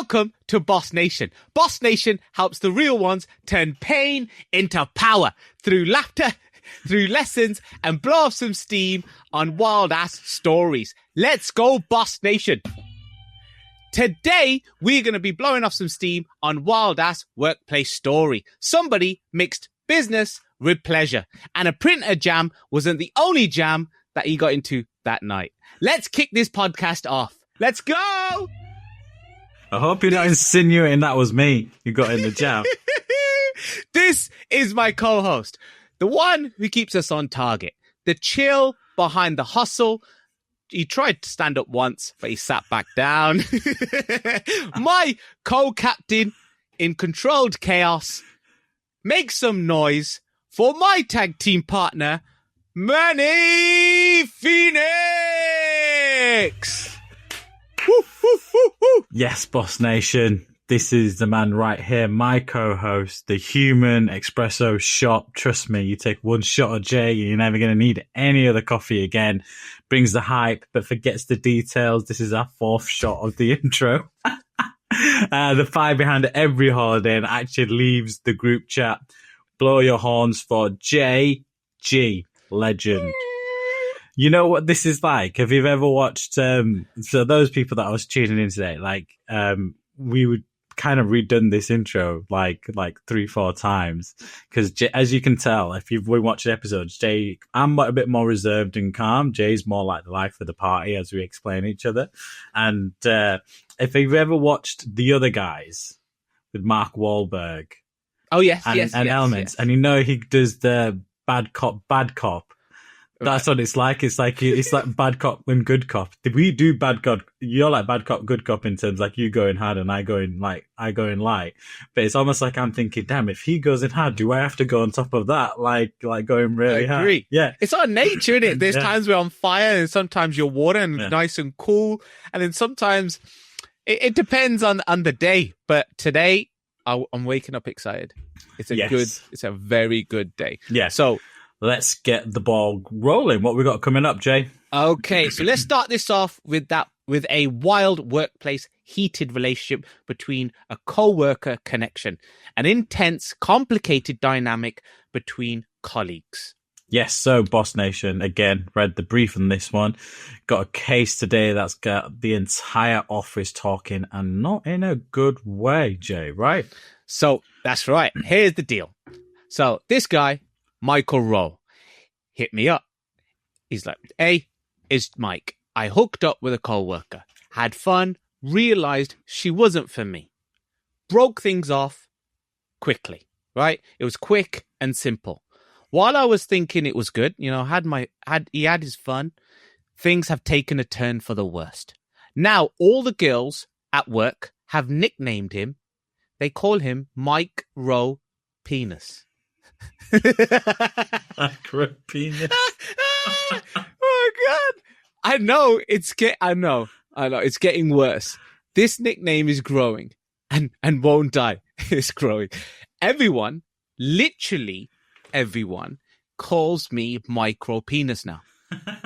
Welcome to Boss Nation. Boss Nation helps the real ones turn pain into power through laughter, through lessons, and blow off some steam on wild-ass stories. Let's go, Boss Nation. Today, we're going to be blowing off some steam on wild-ass workplace story. Somebody mixed business with pleasure, and a printer jam wasn't the only jam that he got into that night. Let's kick this podcast off. Let's go! I hope you're not insinuating that was me who got in the jam. This is my co-host, the one who keeps us on target, the chill behind the hustle. He tried to stand up once, but he sat back down. My co-captain in controlled chaos. Make some noise for my tag team partner, Manny Phoenix. Woo, woo, woo, woo. Yes, Boss Nation. This is the man right here, my co-host, the human espresso shot. Trust me, you take one shot of Jay, you're never going to need any other coffee again. Brings the hype, but forgets the details. This is our fourth shot of the intro. The fire behind every holiday and actually leaves the group chat. Blow your horns for JG, legend. You know what this is like? Have you ever watched, so those people that I was tuning in today, we would kind of redone this intro like 3-4 times. Cause as you can tell, if you've been watching episodes, I'm a bit more reserved and calm. Jay's more like the life of the party as we explain each other. And, if you've ever watched The Other Guys with Mark Wahlberg. Oh, yes, and Elements, and you know he does the bad cop. That's what it's like. It's like bad cop and good cop. We do bad cop. You're like bad cop, good cop in terms like you go in hard and I go in light. But it's almost like I'm thinking, damn, if he goes in hard, do I have to go on top of that? Like going really hard. Yeah, it's our nature, isn't it? There's times we're on fire, and sometimes you're water and nice and cool, and then sometimes it depends on the day. But today, I'm waking up excited. It's a very good day. Yeah. So let's get the ball rolling. What we got coming up, Jay? Okay, so let's start this off with a wild workplace heated relationship between a co-worker connection, an intense, complicated dynamic between colleagues. Yes, so Boss Nation, again, read the brief on this one. Got a case today that's got the entire office talking, and not in a good way, Jay, right? So, that's right. Here's the deal. So, this guy, Michael Rowe, hit me up. He's like, hey, it's Mike. I hooked up with a coworker, had fun, realized she wasn't for me. Broke things off quickly, right? It was quick and simple. While I was thinking it was good, he had his fun, things have taken a turn for the worst. Now, all the girls at work have nicknamed him. They call him Mike Rowe Penis. Micro penis. Oh God! I know it's getting worse. This nickname is growing and won't die. It's growing. Literally everyone calls me Micro Penis now.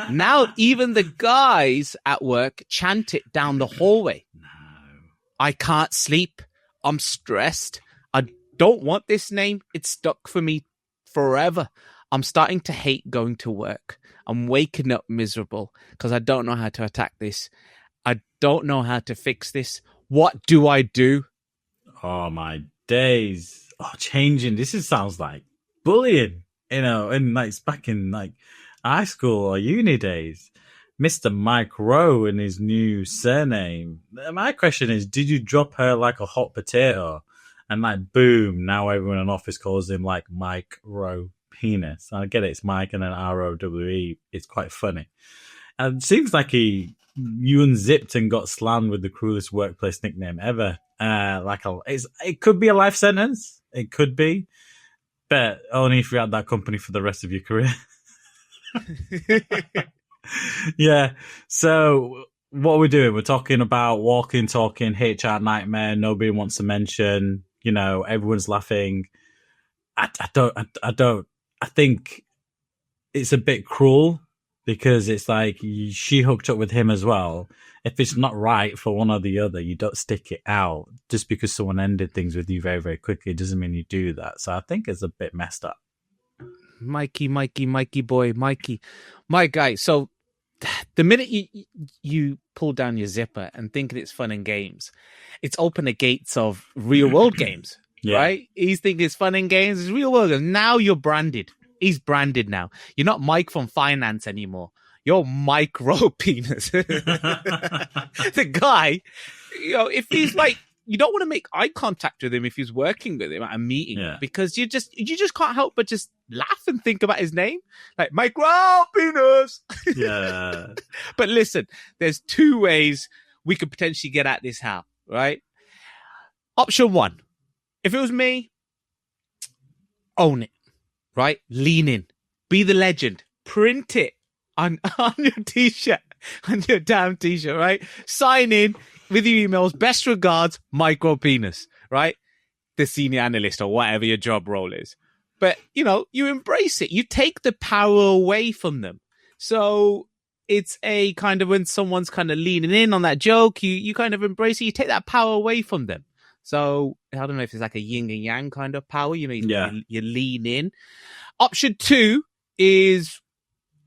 Now even the guys at work chant it down the hallway. No. I can't sleep. I'm stressed. I don't want this name. It's stuck for me forever. I'm starting to hate going to work. I'm waking up miserable because I don't know how to attack this. I don't know how to fix this. What do I do? Oh my days. Oh, changing. Sounds like bullying, and it's back in high school or uni days. Mr. Mike Rowe and his new surname. My question is, did you drop her like a hot potato? And boom, now everyone in office calls him Mike Rowe Penis. I get it, it's Mike and then ROWE. It's quite funny. And it seems like you unzipped and got slammed with the cruelest workplace nickname ever. It could be a life sentence. It could be. But only if you're at that company for the rest of your career. Yeah. So what we're doing, we're talking about walking, talking, HR nightmare. Nobody wants to mention, everyone's laughing. I think it's a bit cruel because it's like she hooked up with him as well. If it's not right for one or the other, you don't stick it out. Just because someone ended things with you very, very quickly doesn't mean you do that. So I think it's a bit messed up. Mikey boy, Mikey, my guy. So the minute you pull down your zipper and thinking it's fun and games, it's open the gates of real world games, right? He's thinking it's fun and games, it's real world. And now you're branded. He's branded now. You're not Mike from finance anymore. You're micro penis. The guy, if he's like, you don't want to make eye contact with him if he's working with him at a meeting, because you just can't help but just laugh and think about his name, like micro penis. Yeah. But listen, there's two ways we could potentially get at this. How, right? Option one, if it was me, own it, right? Lean in, be the legend, print it on your t-shirt, on your damn t-shirt, right? Sign in with your emails, best regards, micro penis, right? The senior analyst or whatever your job role is. But, you embrace it. You take the power away from them. So it's a kind of, when someone's kind of leaning in on that joke, you kind of embrace it. You take that power away from them. So I don't know if it's like a yin and yang kind of power. You lean in. Option two is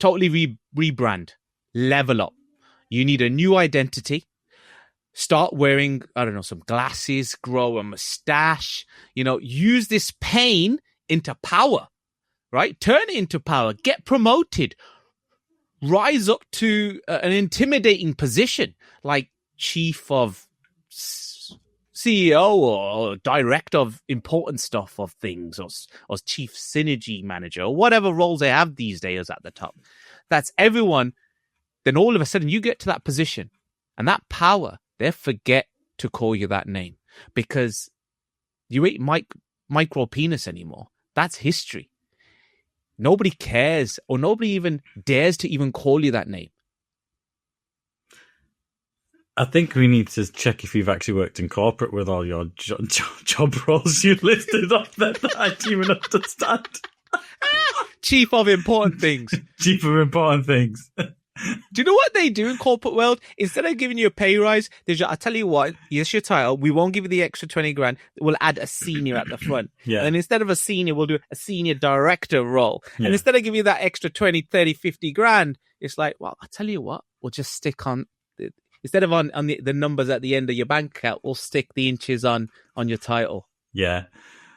totally rebrand, level up. You need a new identity. Start wearing, I don't know, some glasses, grow a mustache, use this pain into power, right? Turn it into power, get promoted, rise up to an intimidating position like chief of CEO or director of important stuff of things, or chief synergy manager, or whatever roles they have these days at the top. That's everyone. Then all of a sudden you get to that position and that power, they forget to call you that name because you ain't micro penis anymore. That's history. Nobody cares, or nobody even dares to even call you that name. I think we need to check if you've actually worked in corporate with all your job roles you listed off that I don't even understand. Chief of important things. Chief of important things. Do you know what they do in corporate world? Instead of giving you a pay rise, I'll tell you what, here's your title. We won't give you the extra 20 grand. We'll add a senior at the front. Yeah. And instead of a senior, we'll do a senior director role. Yeah. And instead of giving you that extra 20, 30, 50 grand, it's like, well, I'll tell you what, we'll just stick on, instead of on the numbers at the end of your bank account, we'll stick the inches on your title. Yeah.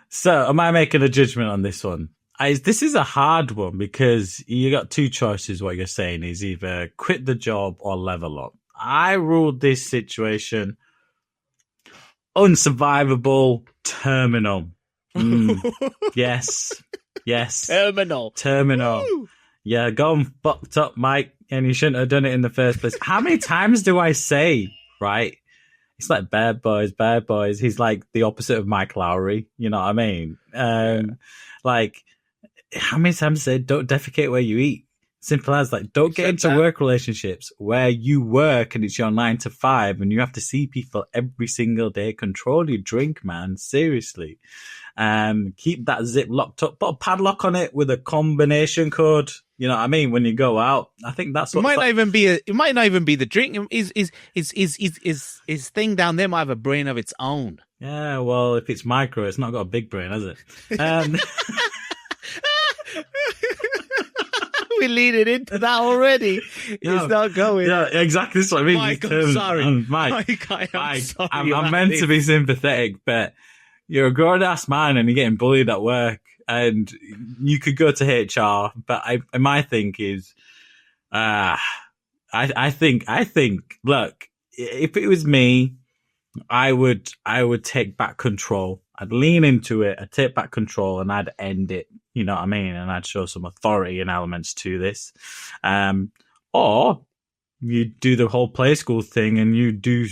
So am I making a judgment on this one? This is a hard one because you got two choices. What you're saying is either quit the job or level up. I ruled this situation unsurvivable, terminal. Yes. Terminal. Woo! Yeah, gone fucked up, Mike, and you shouldn't have done it in the first place. How many times do I say, right? It's like bad boys. He's like the opposite of Mike Lowry. You know what I mean? Like, how many times say don't defecate where you eat? Simple as like, don't get into work relationships where you work and it's your 9 to 5 and you have to see people every single day. Control your drink, man. Seriously. Keep that zip locked up. Put a padlock on it with a combination code. You know what I mean? When you go out, I think that's what it might not even be the drink. His thing down there might have a brain of its own. Yeah, well, if it's micro, it's not got a big brain, has it? We're leading into that already. It's not going. Yeah, exactly. This is what I mean. Mike, I'm sorry. Mike, I'm sorry. I'm meant to be sympathetic, but you're a grown-ass man and you're getting bullied at work. And you could go to HR, but my thing is, I think, look, if it was me, I would take back control. I'd lean into it. I'd take back control and I'd end it. You know what I mean? And I'd show some authority and elements to this. Or you do the whole play school thing and you do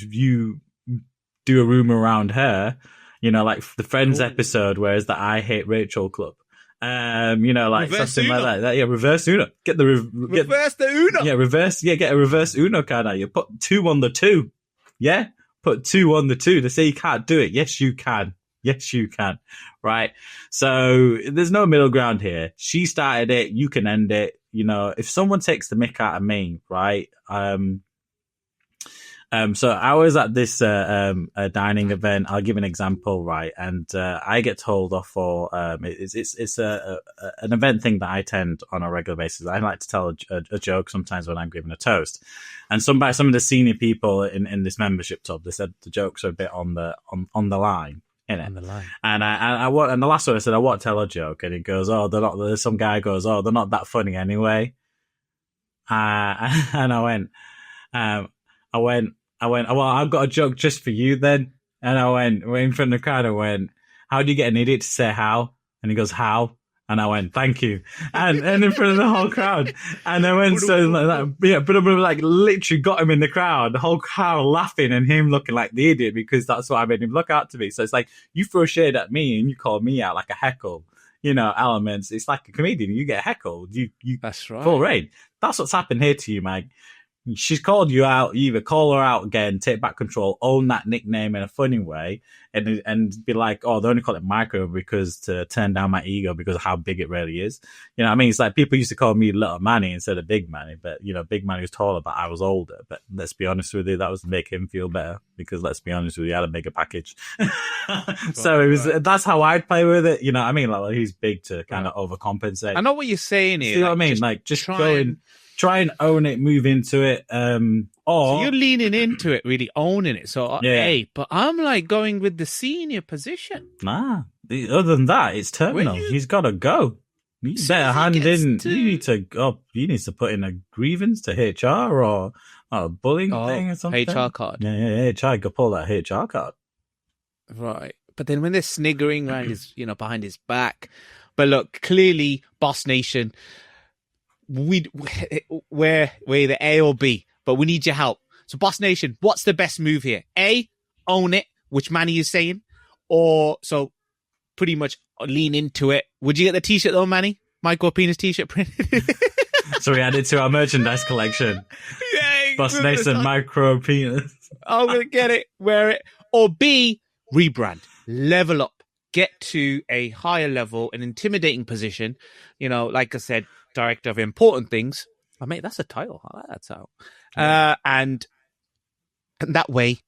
a room around her. You know, like the Friends episode, whereas the I Hate Rachel Club. You know, like reverse something Uno. like that. Yeah, reverse Uno. Get the reverse the Uno. Yeah, reverse. Yeah, get a reverse Uno card out. You put 2 on the 2. Yeah, put 2 on the 2. They say you can't do it. Yes, you can. Yes, you can. Right. So there's no middle ground here. She started it. You can end it. if someone takes the mick out of me, right? So I was at this a dining event. I'll give an example, right? And I get told off for it's an event thing that I attend on a regular basis. I like to tell a joke sometimes when I'm giving a toast. And some of the senior people in this membership club, they said the jokes are a bit on the line. In it. On the line. And and the last one I said, I want to tell a joke, and he goes, "Oh, they're not." Some guy goes, "Oh, they're not that funny anyway." And I went, "Well, I've got a joke just for you then." And I went in front of the crowd. I went, "How do you get an idiot to say how?" And he goes, "How?" And I went, "Thank you." And in front of the whole crowd. And I went, but like literally got him in the crowd, the whole crowd laughing and him looking like the idiot, because that's what I made him look out to me. So it's like, you throw shade at me and you call me out like a heckle, elements. It's like a comedian. You get heckled. You that's right. Full raid. That's what's happened here to you, Mike. She's called you out. You either call her out again, take back control, own that nickname in a funny way, and be like, "Oh, they only call it micro because to turn down my ego because of how big it really is." You know what I mean? It's like people used to call me Little Manny instead of Big Manny, but Big Manny was taller, but I was older. But let's be honest with you, that was to make him feel better, because let's be honest with you, I had a bigger package. So it was. Right. That's how I'd play with it. You know what I mean? Like he's big to kind of overcompensate. I know what you're saying here. You know what I mean? Like just try and own it, move into it. So you're leaning into it, really owning it. So, hey, but I'm like going with the senior position. Nah, other than that, it's terminal. He's got to go. You better hand in. You need to put in a grievance to HR or a bullying thing or something. HR card. Yeah, HR. Go pull that HR card. Right. But then when they're sniggering around his, behind his back. But look, clearly, Boss Nation, we're either A or B, but we need your help. So Boss Nation, what's the best move here? A, own it, which Manny is saying, or so pretty much lean into it. Would you get the t-shirt though, Manny? Micro penis t-shirt printed. So we added to our merchandise collection. Yeah, Boss Nation micro penis. I'm gonna get it, wear it. Or B, rebrand, level up, get to a higher level, an intimidating position. Like I said, director of important things. Oh, mate, that's a title. I like that title. And that way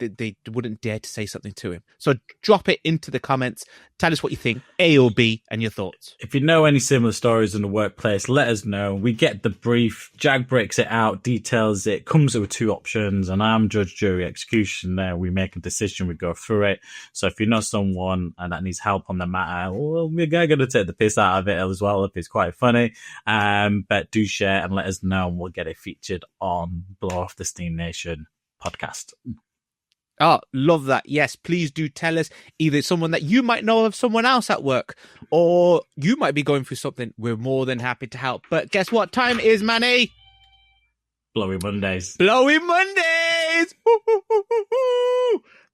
they wouldn't dare to say something to him. So drop it into the comments. Tell us what you think, A or B, and your thoughts. If you know any similar stories in the workplace, let us know. We get the brief. Jag breaks it out, details it, comes with 2 options, and I'm judge, jury, execution there. We make a decision, we go through it. So if you know someone that needs help on the matter, well, we're going to take the piss out of it as well if it's quite funny. But do share and let us know, and we'll get it featured on Blow Off the Steam Nation podcast. Oh, love that. Yes, please do tell us either someone that you might know of someone else at work, or you might be going through something. We're more than happy to help. But guess what time it is, Manny? Blowy Mondays. Blowy Mondays!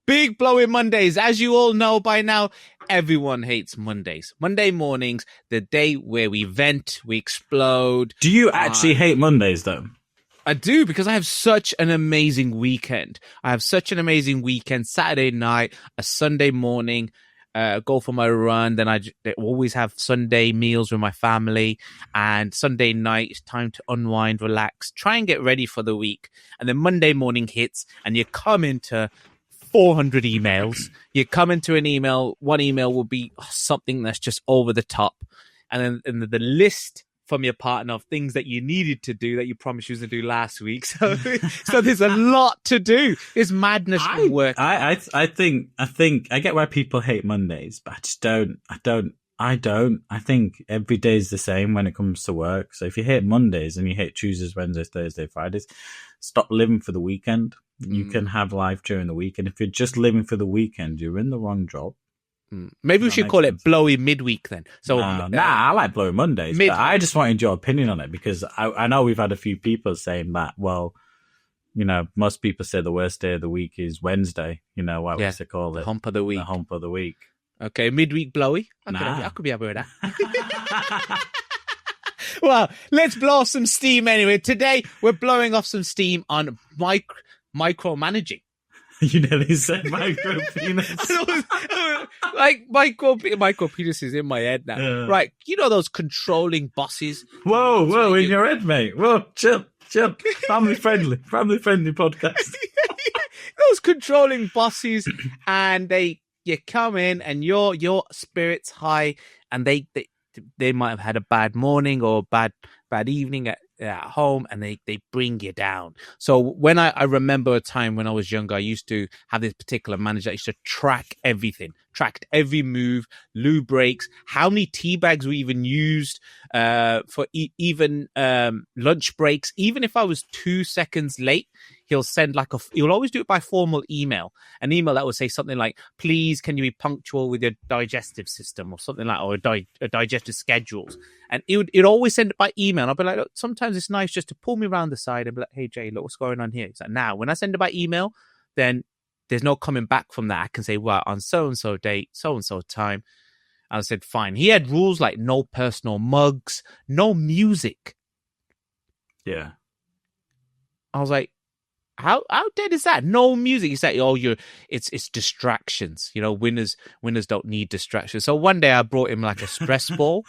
Big Blowy Mondays. As you all know by now, everyone hates Mondays. Monday mornings, the day where we vent, we explode. Do you actually hate Mondays, though? I do, because I have such an amazing weekend. Saturday night, a Sunday morning, go for my run. Then I always have Sunday meals with my family. And Sunday night, it's time to unwind, relax, try and get ready for the week. And then Monday morning hits, and you come into 400 emails. You come into an email, one email will be something that's just over the top. And then the list from your partner of things that you needed to do that you promised you was to do last week. So there's a lot to do. It's madness from work. I think I get why people hate Mondays, but I just don't. I think every day is the same when it comes to work. So if you hate Mondays and you hate Tuesdays, Wednesdays, Thursdays, Fridays, stop living for the weekend. You can have life during the week. And if you're just living for the weekend, you're in the wrong job. Maybe we should call it Blowy Midweek then. So I like Blowy Mondays. But I just wanted your opinion on it, because I know we've had a few people saying that, well, most people say the worst day of the week is Wednesday. Why would they call it? The hump of the week. The hump of the week. Okay, midweek Blowy. I could be happy with that. Well, let's blow off some steam anyway. Today, we're blowing off some steam on micromanaging. You nearly said micro penis. Like micro penis is in my head now. Yeah. Right. You know those controlling bosses? Whoa, in your head, mate. Whoa, chill. Family friendly podcast. Those controlling bosses, and you come in and your spirits high, and they might have had a bad morning or bad evening at home, and they bring you down. So when I remember a time when I was younger, I used to have this particular manager that used to track everything, tracked every move, loo breaks, how many tea bags we even used for even lunch breaks. Even if I was 2 seconds late, he'll always do it by formal email, an email that would say something like, please, can you be punctual with your digestive system or something like, or digestive schedules. And it'd always send it by email. I'll be like, look, sometimes it's nice just to pull me around the side and be like, hey, Jay, look, what's going on here? He's like, now, when I send it by email, then there's no coming back from that. I can say, well, on so-and-so date, so-and-so time. I said, fine. He had rules like no personal mugs, no music. Yeah. I was like, how dead is that? No music. He's like, oh, it's distractions. You know, winners don't need distractions. So one day I brought him like a stress ball.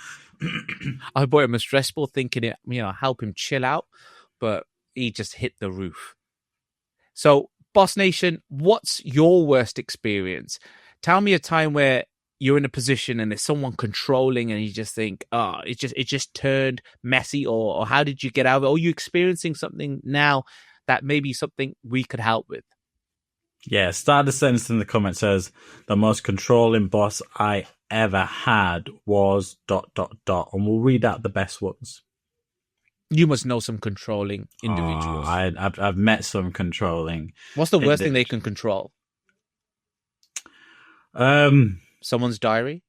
I bought him a stress ball thinking it, help him chill out, but he just hit the roof. So, Boss Nation, what's your worst experience? Tell me a time where you're in a position and there's someone controlling and you just think, it just turned messy, or how did you get out of it? Or are you experiencing something now that may be something we could help with? Yeah, start the sentence in the comment says, the most controlling boss I ever had was ... And we'll read out the best ones. You must know some controlling individuals. I've met some controlling. What's the worst thing they can control? Someone's diary?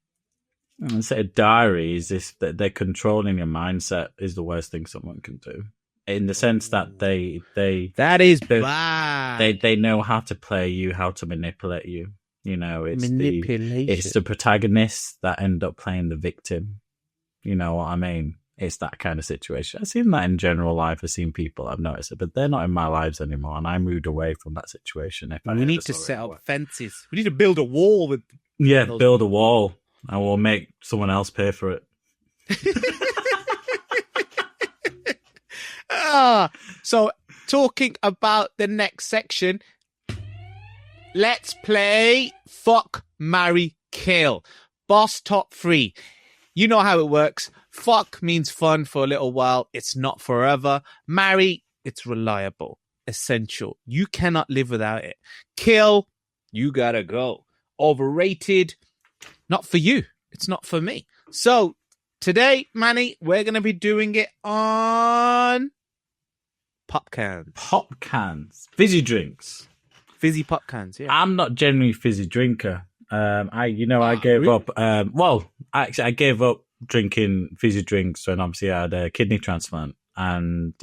Instead of diary, is this that they're controlling your mindset is the worst thing someone can do. In the sense that that is bad. They know how to play you, how to manipulate you. It's manipulation. It's the protagonists that end up playing the victim. You know what I mean? It's that kind of situation. I've seen that in general life. I've seen people, I've noticed it, but they're not in my lives anymore, and I moved away from that situation. We need to set up fences. We need to build a wall with. Yeah, build a wall. I will make someone else pay for it. So talking about the next section, let's play Fuck, Marry, Kill. Boss top 3. You know how it works. Fuck means fun for a little while. It's not forever. Marry, it's reliable, essential. You cannot live without it. Kill, you gotta go. Overrated, not for you. It's not for me. So today, Manny, we're going to be doing it on pop cans. Pop cans. Fizzy drinks. Fizzy pop cans, yeah. I'm not generally a fizzy drinker. I gave up. I gave up drinking fizzy drinks when obviously I had a kidney transplant, and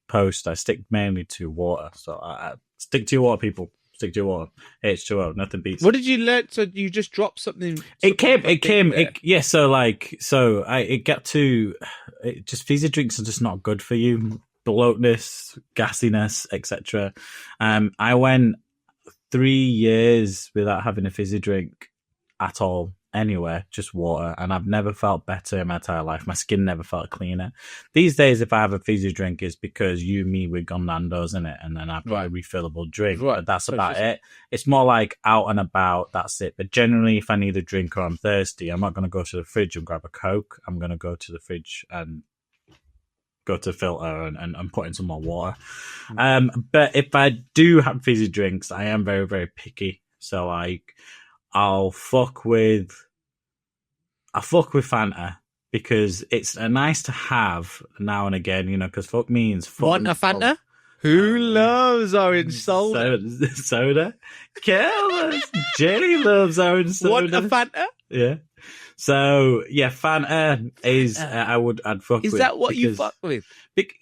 post I stick mainly to water. So I stick to your water, people. Stick to your water. H2O, nothing beats. What did you learn? So you just dropped something. It got to just fizzy drinks are just not good for you. Bloatness, gassiness, etc. I went 3 years without having a fizzy drink at all, anywhere, just water, and I've never felt better in my entire life. My skin never felt cleaner. These days, if I have a fizzy drink, it's because we've gone Nando's in it, and then I've got a refillable drink. Right. But that's about it. It's more like out and about, that's it. But generally, if I need a drink or I'm thirsty, I'm not going to go to the fridge and grab a Coke. I'm going to go to the fridge and go to filter and put in some more water. But if I do have fizzy drinks, I am very, very picky. So I'll fuck with Fanta because it's nice to have now and again, because fuck means fuck. Want a Fanta? Who loves orange soda? Soda? Kill Jay loves orange soda. Want a Fanta? Yeah. So yeah, Fanta is I'd fuck with. Is that what you fuck with?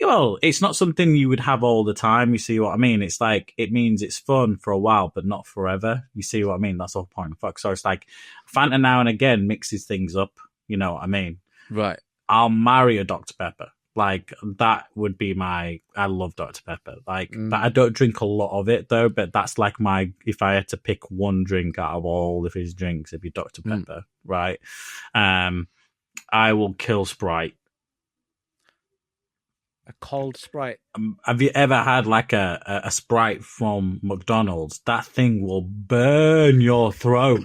Well, it's not something you would have all the time. You see what I mean? It's like it means it's fun for a while, but not forever. You see what I mean? That's the whole point of fuck. So it's like Fanta now and again mixes things up. You know what I mean? Right. I'll marry a Dr. Pepper. Like, that would be I love Dr. Pepper. Like, I don't drink a lot of it, though, but that's like if I had to pick one drink out of all of his drinks, it'd be Dr. Pepper, right? I will kill Sprite. A cold Sprite. Have you ever had like a Sprite from McDonald's? That thing will burn your throat.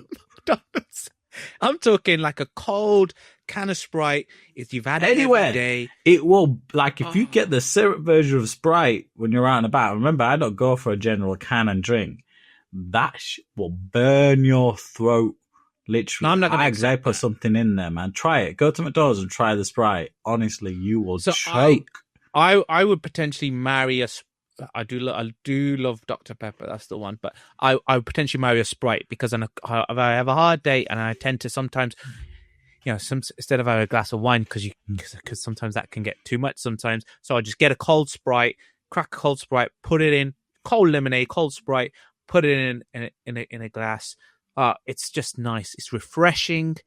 I'm talking like a cold can of Sprite. If you've had it anywhere, every day, it will. Like, if you get the syrup version of Sprite when you're out and about, remember, I don't go for a general can and drink. That will burn your throat. Literally, no, I'm not going to put something in there, man. Try it. Go to McDonald's and try the Sprite. Honestly, you will choke. I would potentially marry a. I do love Dr. Pepper. That's the one. But I would potentially marry a Sprite because if I have a hard day and I tend to sometimes, instead of having a glass of wine because sometimes that can get too much sometimes. So I just get a cold Sprite, crack a cold Sprite, put it in cold lemonade, cold Sprite, put it in a glass. It's just nice. It's refreshing.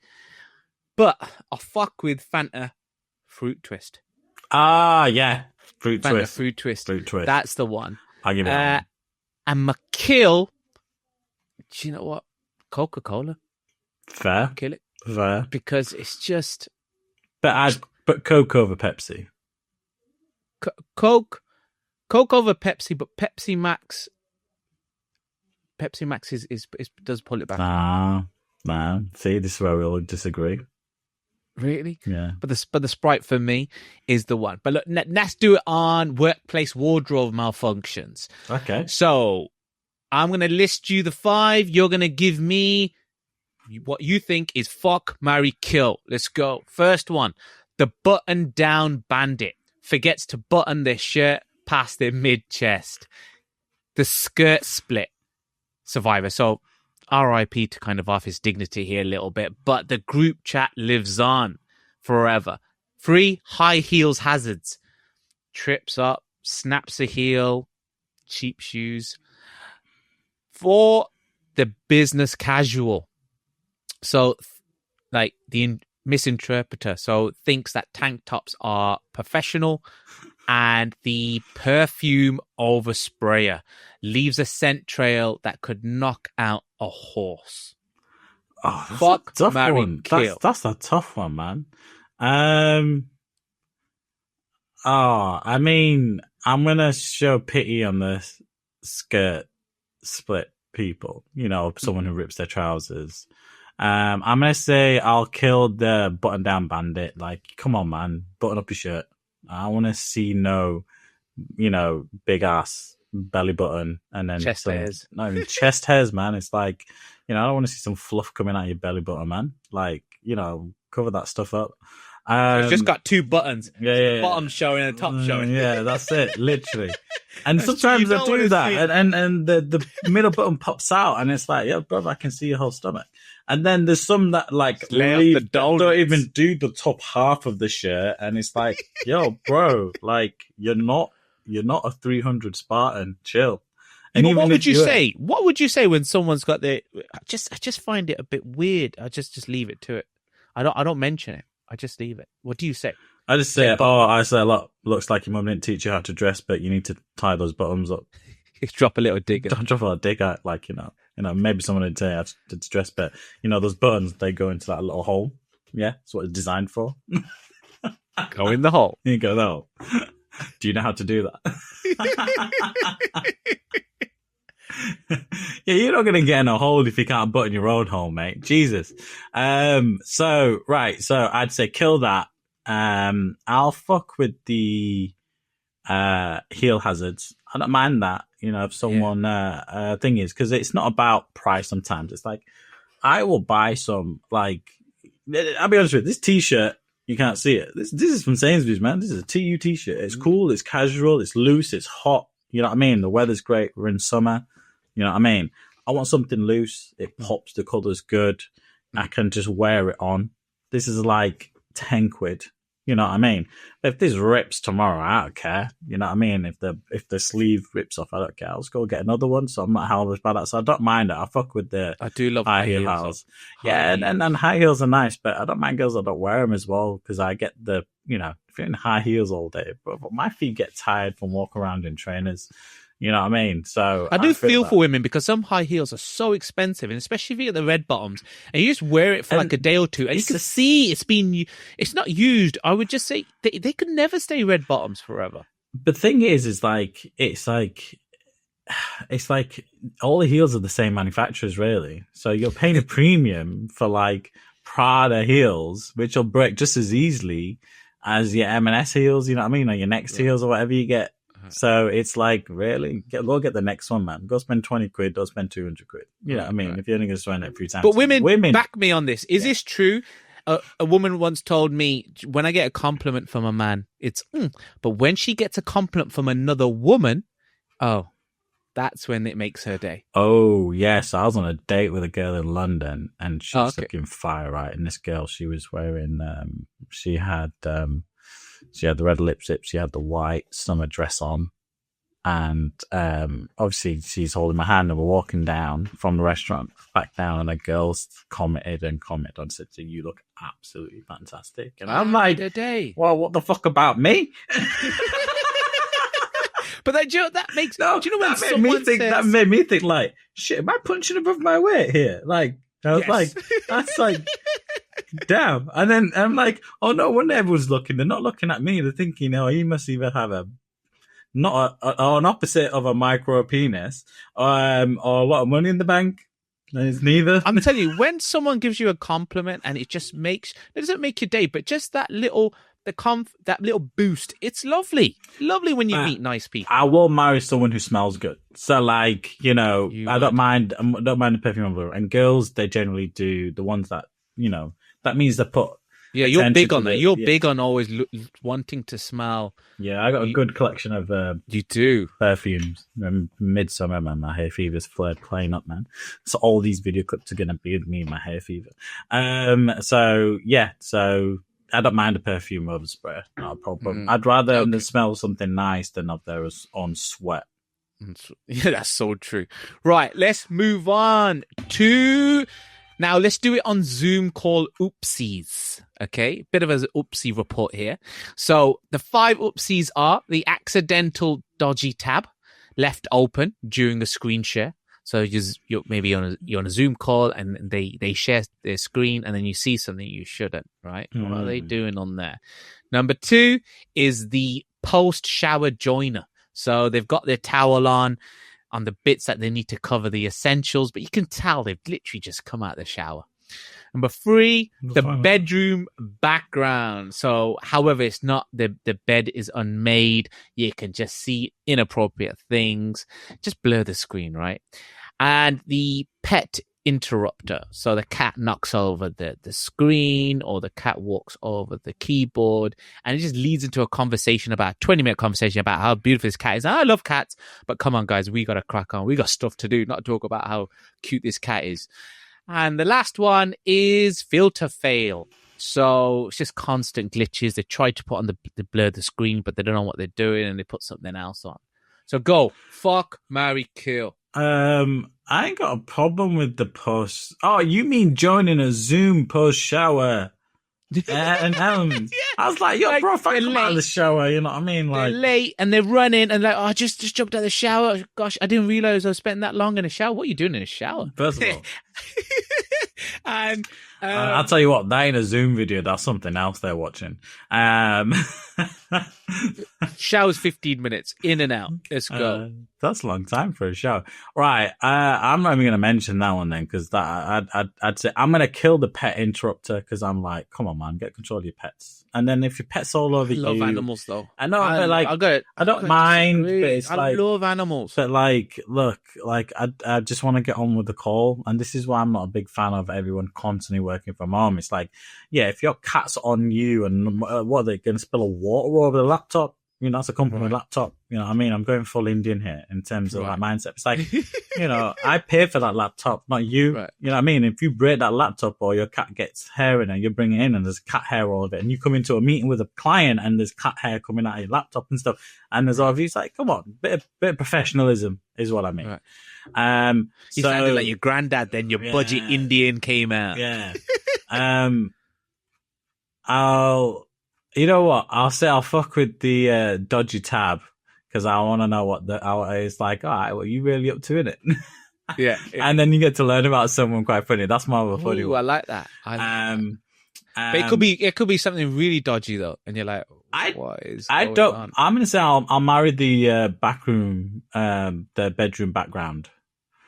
But I'll fuck with Fanta Fruit Twist. Yeah. Fruit twist. Fruit Twist. That's the one. I'll give it that. And my kill, do you know what? Coca-Cola. Fair. Kill it. Fair. Because it's just... But Coke over Pepsi. Coke over Pepsi, but Pepsi Max is does pull it back. Nah. See, this is where we all disagree. Really? Yeah. But the Sprite for me is the one. But look, let's do it on workplace wardrobe malfunctions. Okay. So I'm going to list you the 5. You're going to give me what you think is fuck, marry, kill. Let's go. First one, the button-down bandit forgets to button their shirt past their mid-chest. The skirt split survivor. So RIP to kind of off his dignity here a little bit, but the group chat lives on forever. 3, high heels hazards. Trips up, snaps a heel, cheap shoes. 4, the business casual. So, like the misinterpreter. So, thinks that tank tops are professional. And the perfume oversprayer leaves a scent trail that could knock out a horse. Oh, that's fuck, a tough marry, one. kill. That's a tough one, man. I mean, I'm gonna show pity on the skirt split people. Someone who rips their trousers. I'm gonna say I'll kill the button down bandit. Like, come on, man, button up your shirt. I want to see no, big ass belly button and then chest hairs. Not even chest hairs, man. It's like, I don't want to see some fluff coming out of your belly button, man. Like, cover that stuff up. It's just got 2 buttons. Yeah. Bottom showing and top showing. Yeah, that's it, literally. And sometimes I do that, and the middle button pops out, and it's like, yeah, brother, I can see your whole stomach. And then there's some that don't even do the top half of the shirt, and it's like, yo, bro, like you're not a 300 Spartan. Chill. And what would you say? What would you say when someone's got their? I just find it a bit weird. I just leave it to it. I don't mention it. I just leave it. What do you say? I just say, I say a lot. Looks like your mum didn't teach you how to dress, but you need to tie those bottoms up. Drop a little dig. Drop a little dig out, like maybe someone didn't tell you how to dress, but those buttons, they go into that little hole. Yeah, that's what it's designed for. Go in the hole. You go in the hole. Do you know how to do that? Yeah, you're not gonna get in a hole if you can't button your own hole, mate. Jesus. So I'd say kill that. I'll fuck with the heel hazards. I don't mind that. If someone thing is, because it's not about price. Sometimes it's like I will buy some. Like, I'll be honest with you, this T-shirt, you can't see it. This is from Sainsbury's, man. This is a TU T-shirt. It's cool. It's casual. It's loose. It's hot. You know what I mean? The weather's great. We're in summer. You know what I mean? I want something loose. It pops. The colour's good. I can just wear it on. This is like 10 quid. You know what I mean? If this rips tomorrow, I don't care. You know what I mean? If the sleeve rips off, I don't care. I'll just go get another one. So I'm not helpless by that. So I don't mind it. I fuck with I do love high heels. Yeah, and high heels are nice, but I don't mind girls that don't wear them as well because I get the if you're in high heels all day, but my feet get tired from walking around in trainers. You know what I mean? So I do feel for women because some high heels are so expensive, and especially if you get the red bottoms and you just wear it for like a day or two, and you can see it's not used. I would just say they could never stay red bottoms forever. But the thing is it's like all the heels are the same manufacturers, really. So you're paying a premium for like Prada heels, which will break just as easily as your M&S heels. You know what I mean? Or your Next heels or whatever you get. So it's like, really, go get the next one, man. Go spend 20 quid, don't spend 200 quid. You know what I mean? If you're only going to spend it a few times. But women, back me on this. Is this true? A woman once told me, when I get a compliment from a man, it's, but when she gets a compliment from another woman, that's when it makes her day. Oh, yes. I was on a date with a girl in London, and she was looking fire, right? And this girl, she was wearing, she had the red lipstick, she had the white summer dress on, and obviously she's holding my hand, and we're walking down from the restaurant back down, and a girl's commented and said, "You look absolutely fantastic." And I'm like, well, what the fuck about me? But that makes do you know when someone says, that made me think like, shit, am I punching above my weight here? Like, I was like, that's like, damn. And then I'm like, oh no wonder everyone's looking. They're not looking at me. They're thinking, oh, he must either have an opposite of a micro penis, or a lot of money in the bank. And it's neither. I'm telling you, when someone gives you a compliment and it doesn't make your day, but just that little boost, it's lovely when you meet nice people. I will marry someone who smells good, so like, I don't mind the perfume, and girls, they generally do the ones that, that means they put you're big on that. You're big on always wanting to smell. Yeah, I got a good collection of you do perfumes. Midsummer, man, my hay fever's flared playing up, man. So all these video clips are gonna be with me and my hay fever. So I don't mind a perfume over spray. Not a problem. I'd rather them smell something nice than of their own sweat. Yeah, that's so true. Right, let's move on to... Now, let's do it on Zoom call oopsies. Okay, bit of an oopsie report here. So the 5 oopsies are the accidental dodgy tab left open during the screen share. So you're maybe on a Zoom call and they share their screen, and then you see something you shouldn't, right? What are they doing on there? Number 2 is the post-shower joiner. So they've got their towel on the bits that they need to cover the essentials, but you can tell they've literally just come out of the shower. Number 3, the bedroom background. So, however, it's not the bed is unmade. You can just see inappropriate things. Just blur the screen, right? And the pet interrupter. So the cat knocks over the screen, or the cat walks over the keyboard, and it just leads into a 20-minute conversation about how beautiful this cat is. And I love cats, but come on, guys, we got to crack on. We got stuff to do, not talk about how cute this cat is. And the last one is filter fail. So it's just constant glitches. They try to put on the blur the screen, but they don't know what they're doing, and they put something else on. So go. Fuck, marry, kill. I ain't got a problem with the post. Oh, you mean joining a Zoom post shower? And yeah. I was like, yo, bro, if I come out of the shower, you know what I mean? Like, they're late and they're running and like, oh, I just jumped out of the shower. Gosh, I didn't realize I was spending that long in a shower. What are you doing in a shower? First of all. And I'll tell you what, that ain't a Zoom video. That's something else they're watching. Shower's 15 minutes in and out. Let's go. That's a long time for a shower, right? I'm not even going to mention that one then, because I'd say I'm going to kill the pet interrupter, because I'm like, come on, man, get control of your pets. And then if your pet's all over you, I love animals though. I know, but like, I don't mind. But it's I love animals. But like, look, like I just want to get on with the call, and this is why I'm not a big fan of everyone constantly working from home. It's like, yeah, if your cat's on you, and what are they going to spill a water over the laptop? That's a company laptop. You know what I mean? I'm going full Indian here in terms of like mindset. It's like, I pay for that laptop, not you. Right. You know what I mean? If you break that laptop, or your cat gets hair in it, you bring it in and there's cat hair all over it, and you come into a meeting with a client and there's cat hair coming out of your laptop and stuff, and there's all of you, it's like, come on, bit of professionalism is what I mean. Right. You sounded like your granddad then, your budget Indian came out. Yeah. You know what? I'll say I'll fuck with the dodgy tab because I want to know what how it's like. All right, what are you really up to in it? Yeah. And then you get to learn about someone quite funny. That's more of a funny Ooh, one. I like that. Um, But it could be something really dodgy though, and you're like, what is going on? I'm gonna say I'll marry the backroom, the bedroom background.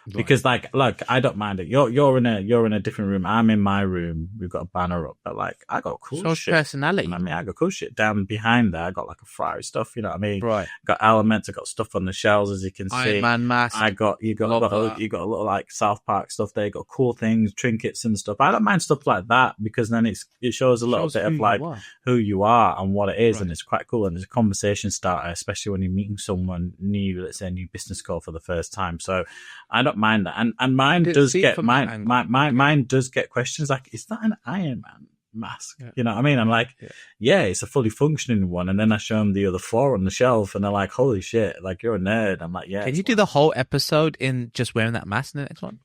Because look, I don't mind it. You're in a different room. I'm in my room. We've got a banner up, but like I got cool shit. Personality. You know what I mean, I got cool shit down behind there. I got like a fiery stuff. You know what I mean? Right. Got elements. I got stuff on the shelves, as you can see. Iron Man mask. You got a little like South Park stuff there. You got cool things, trinkets and stuff. I don't mind stuff like that because then it shows a little bit of like who you are and what it is, and it's quite cool. And it's a conversation starter, especially when you're meeting someone new. Let's say a new business call for the first time. So I don't mind that, and mine does get mine does get questions like, is that an Iron Man mask? Yeah. You know what I mean? I'm like, yeah, it's a fully functioning one. And then I show them the other four on the shelf, and they're like, holy shit, like you're a nerd. I'm like, yeah. Can you do the whole episode in just wearing that mask in the next one?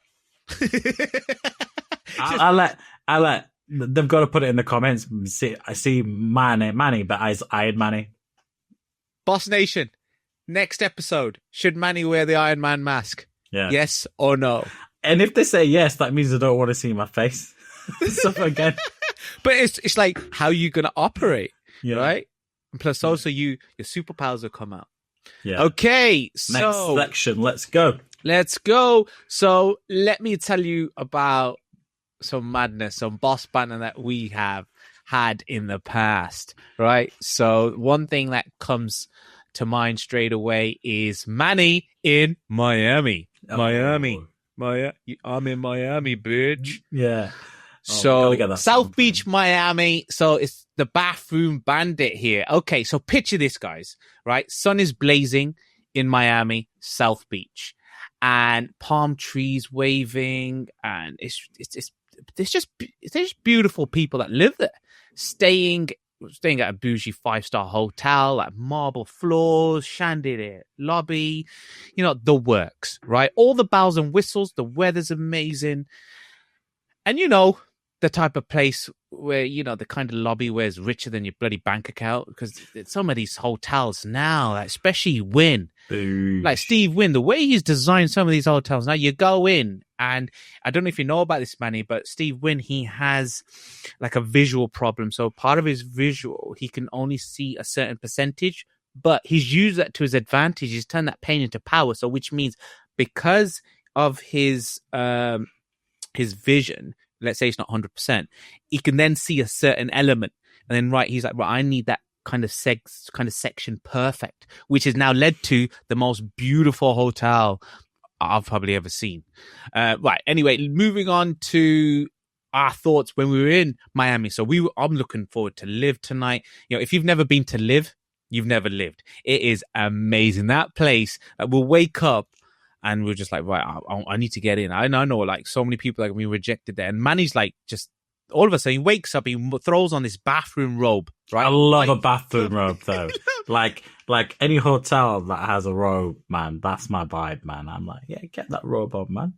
I let they've got to put it in the comments. I see Manny, but I Iron Manny. Boss Nation, next episode, should Manny wear the Iron Man mask? Yeah. Yes or no? And if they say yes, that means they don't want to see my face. So again, but it's like how you gonna operate, right? And plus, also your superpowers will come out. Yeah. Okay. So next section, let's go. So let me tell you about some madness, some boss banter that we have had in the past, right? So one thing that comes to mind straight away is Manny in Miami. I'm in Miami, bitch. Yeah. So South Beach, Miami. So it's the bathroom bandit here. Okay, so picture this, guys. Right, sun is blazing in Miami, South Beach, and palm trees waving, and there's just beautiful people that live there, staying at a bougie 5-star hotel, like marble floors, chandelier lobby, the works, right? All the bells and whistles, the weather's amazing. And the type of place where, the kind of lobby where it's richer than your bloody bank account, because some of these hotels now, like, especially Wynn, like Steve Wynn, the way he's designed some of these hotels, now you go in, and I don't know if you know about this, Manny, but Steve Wynn, he has like a visual problem. So part of his visual, he can only see a certain percentage, but he's used that to his advantage. He's turned that pain into power. So which means because of his vision, let's say it's not 100%, he can then see a certain element. And then, he's like, I need that kind of section perfect, which has now led to the most beautiful hotel I've probably ever seen. Anyway, moving on to our thoughts when we were in Miami. So I'm looking forward to Live tonight. If you've never been to Live, you've never lived. It is amazing. That place, we'll wake up and we're just like, right, I need to get in. I know, like, so many people, like, we rejected there. And Manny's like, just all of a sudden, he wakes up, he throws on this bathroom robe, right? I love a bathroom robe, though. like any hotel that has a robe, man, that's my vibe, man. I'm like, yeah, get that robe on, man.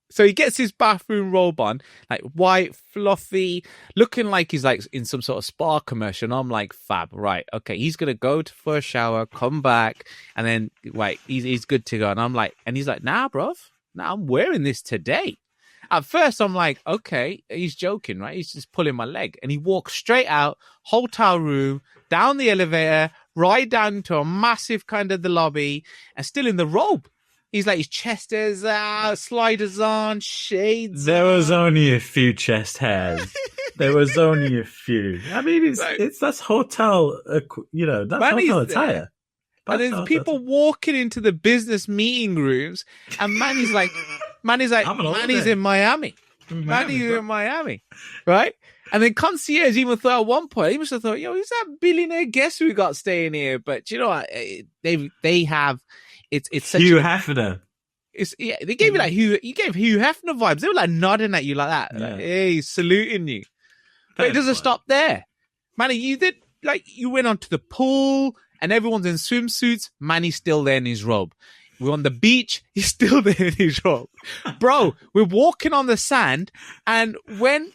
So he gets his bathroom robe on, like white, fluffy, looking like he's like in some sort of spa commercial. And I'm like, fab, right? Okay, he's gonna go for a shower, come back, and then he's good to go. And I'm like, and he's like, nah, bruv, I'm wearing this today. At first, I'm like, okay, he's joking, right? He's just pulling my leg, and he walks straight out, hotel room, down the elevator, right down to a massive kind of the lobby, and still in the robe. He's like, his chest is out, sliders on, shades. There was only a few chest hairs. There was only a few. I mean, that's hotel, that's hotel attire. And there's people walking into the business meeting rooms, and Manny's in Miami. Manny's in Miami, right? And then concierge even thought at one point, he must have thought, who's that billionaire guest we got staying here? But you know what? They have. It's such Hugh Hefner. They gave you you gave Hugh Hefner vibes. They were like nodding at you like that, like, hey, saluting you. But it doesn't stop there, Manny. You did you went onto the pool and everyone's in swimsuits. Manny's still there in his robe. We're on the beach. He's still there in his robe, bro. We're walking on the sand, and when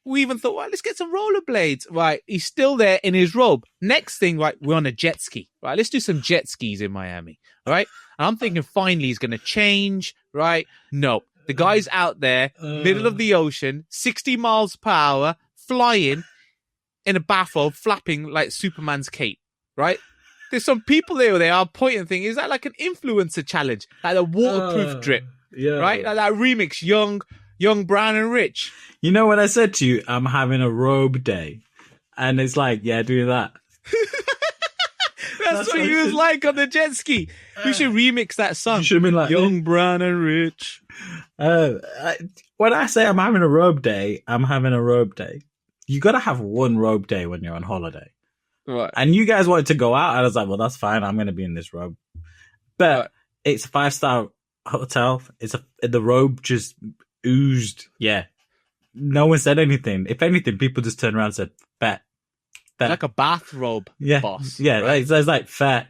we even thought, well, let's get some rollerblades. Right, he's still there in his robe. Next thing, right, we're on a jet ski. Right, let's do some jet skis in Miami. Right, and I'm thinking finally he's going to change. Right, no, the guy's out there, middle of the ocean, 60 miles per hour, flying in a bathrobe, flapping like Superman's cape. Right. There's some people there where they are pointing thing. Is that like an influencer challenge? Like a waterproof drip. Yeah. Right? Like that remix, Young, Brown and Rich. You know when I said to you, I'm having a robe day? And it's like, yeah, do that. That's what he was like on the jet ski. We should remix that song. You should have been like, Young, Brown and Rich. When I say I'm having a robe day, I'm having a robe day. You got to have one robe day when you're on holiday. Right. And you guys wanted to go out, and I was like, well, that's fine. I'm going to be in this robe. But it's a 5-star hotel. The robe just oozed. Yeah. No one said anything. If anything, people just turned around and said, bet. Like a bathrobe boss. Yeah. Right? It's like, fair.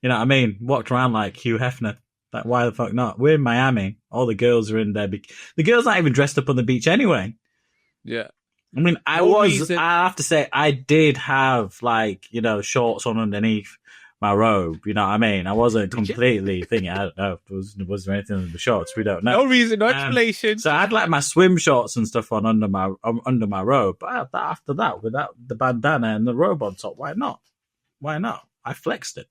You know what I mean? Walked around like Hugh Hefner. Like, why the fuck not? We're in Miami. All the girls are in there. The girls aren't even dressed up on the beach anyway. Yeah. I mean, I have to say, I did have, like, you know, shorts on underneath my robe. You know what I mean? I wasn't completely thinking, I don't know, was there anything in the shorts? We don't know. No reason, no explanation. So I had, like, my swim shorts and stuff on under my robe. But after that, without the bandana and the robe on top, why not? Why not? I flexed it.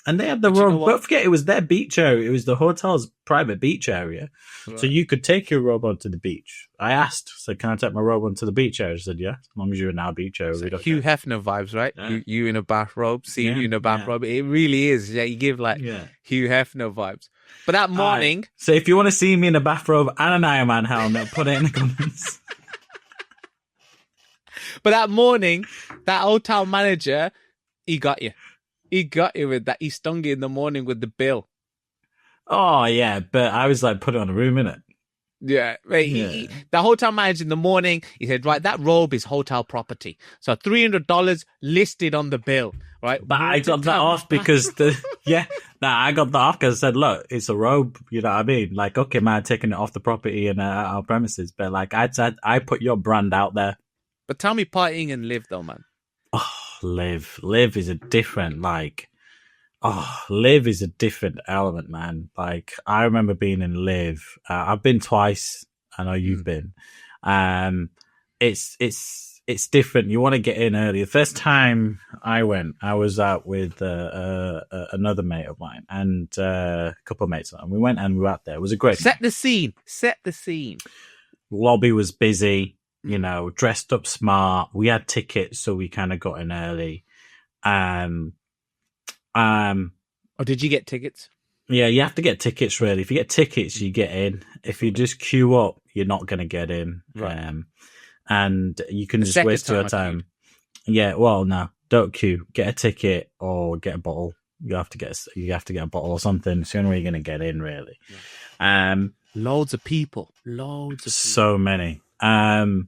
And they had the robe. Don't forget, it was their beach area. It was the hotel's private beach area. Right. So you could take your robe onto the beach. I asked, so can I take my robe onto the beach area? I said, yeah, as long as you're in our beach area. So Hugh Hefner vibes, right? Yeah. You in a bathrobe, seeing you in a bathrobe. Yeah. It really is. Yeah, you give like Hugh Hefner vibes. But that morning... So if you want to see me in a bathrobe and an Iron Man helmet, put it in the comments. But that morning, that hotel manager, he got you. He got you with that. He stung you in the morning with the bill. Oh, yeah. But I was like, put it on a room, innit? Yeah. Right. The hotel manager in the morning, he said, right, that robe is hotel property. So $300 listed on the bill, right? But I got that off because I got that off because I said, look, it's a robe. You know what I mean? Like, okay, man, taking it off the property and our premises. But like I said, I put your brand out there. But tell me partying and live though, man. Oh, live is a different, live is a different element, man. Like, I remember being in live. I've been twice. I know you've been. It's different. You want to get in early. The first time I went, I was out with another mate of mine and a couple of mates. And we went and we were out there. It was a great Set the scene. Lobby was busy. You know, dressed up smart. We had tickets, so we kind of got in early. Or did you get tickets? Yeah, you have to get tickets, really. If you get tickets, you get in. If you just queue up, you're not going to get in. Right. And you can just waste your time. Yeah, well, no, don't queue. Get a ticket or get a bottle. You have to get a bottle or something. It's the only way you're going to get in, really. Yeah. Loads of people. So many. You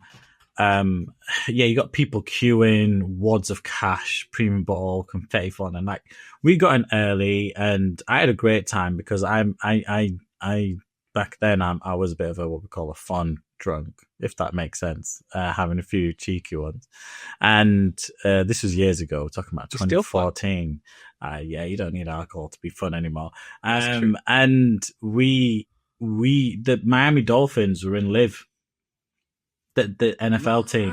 got people queuing, wads of cash, premium bottle, confetti fun, and like we got in early, and I had a great time because I back then I was a bit of what we call a fun drunk, if that makes sense, having a few cheeky ones, and this was years ago, talking about 2014. You don't need alcohol to be fun anymore. And the Miami Dolphins were in live. The NFL team,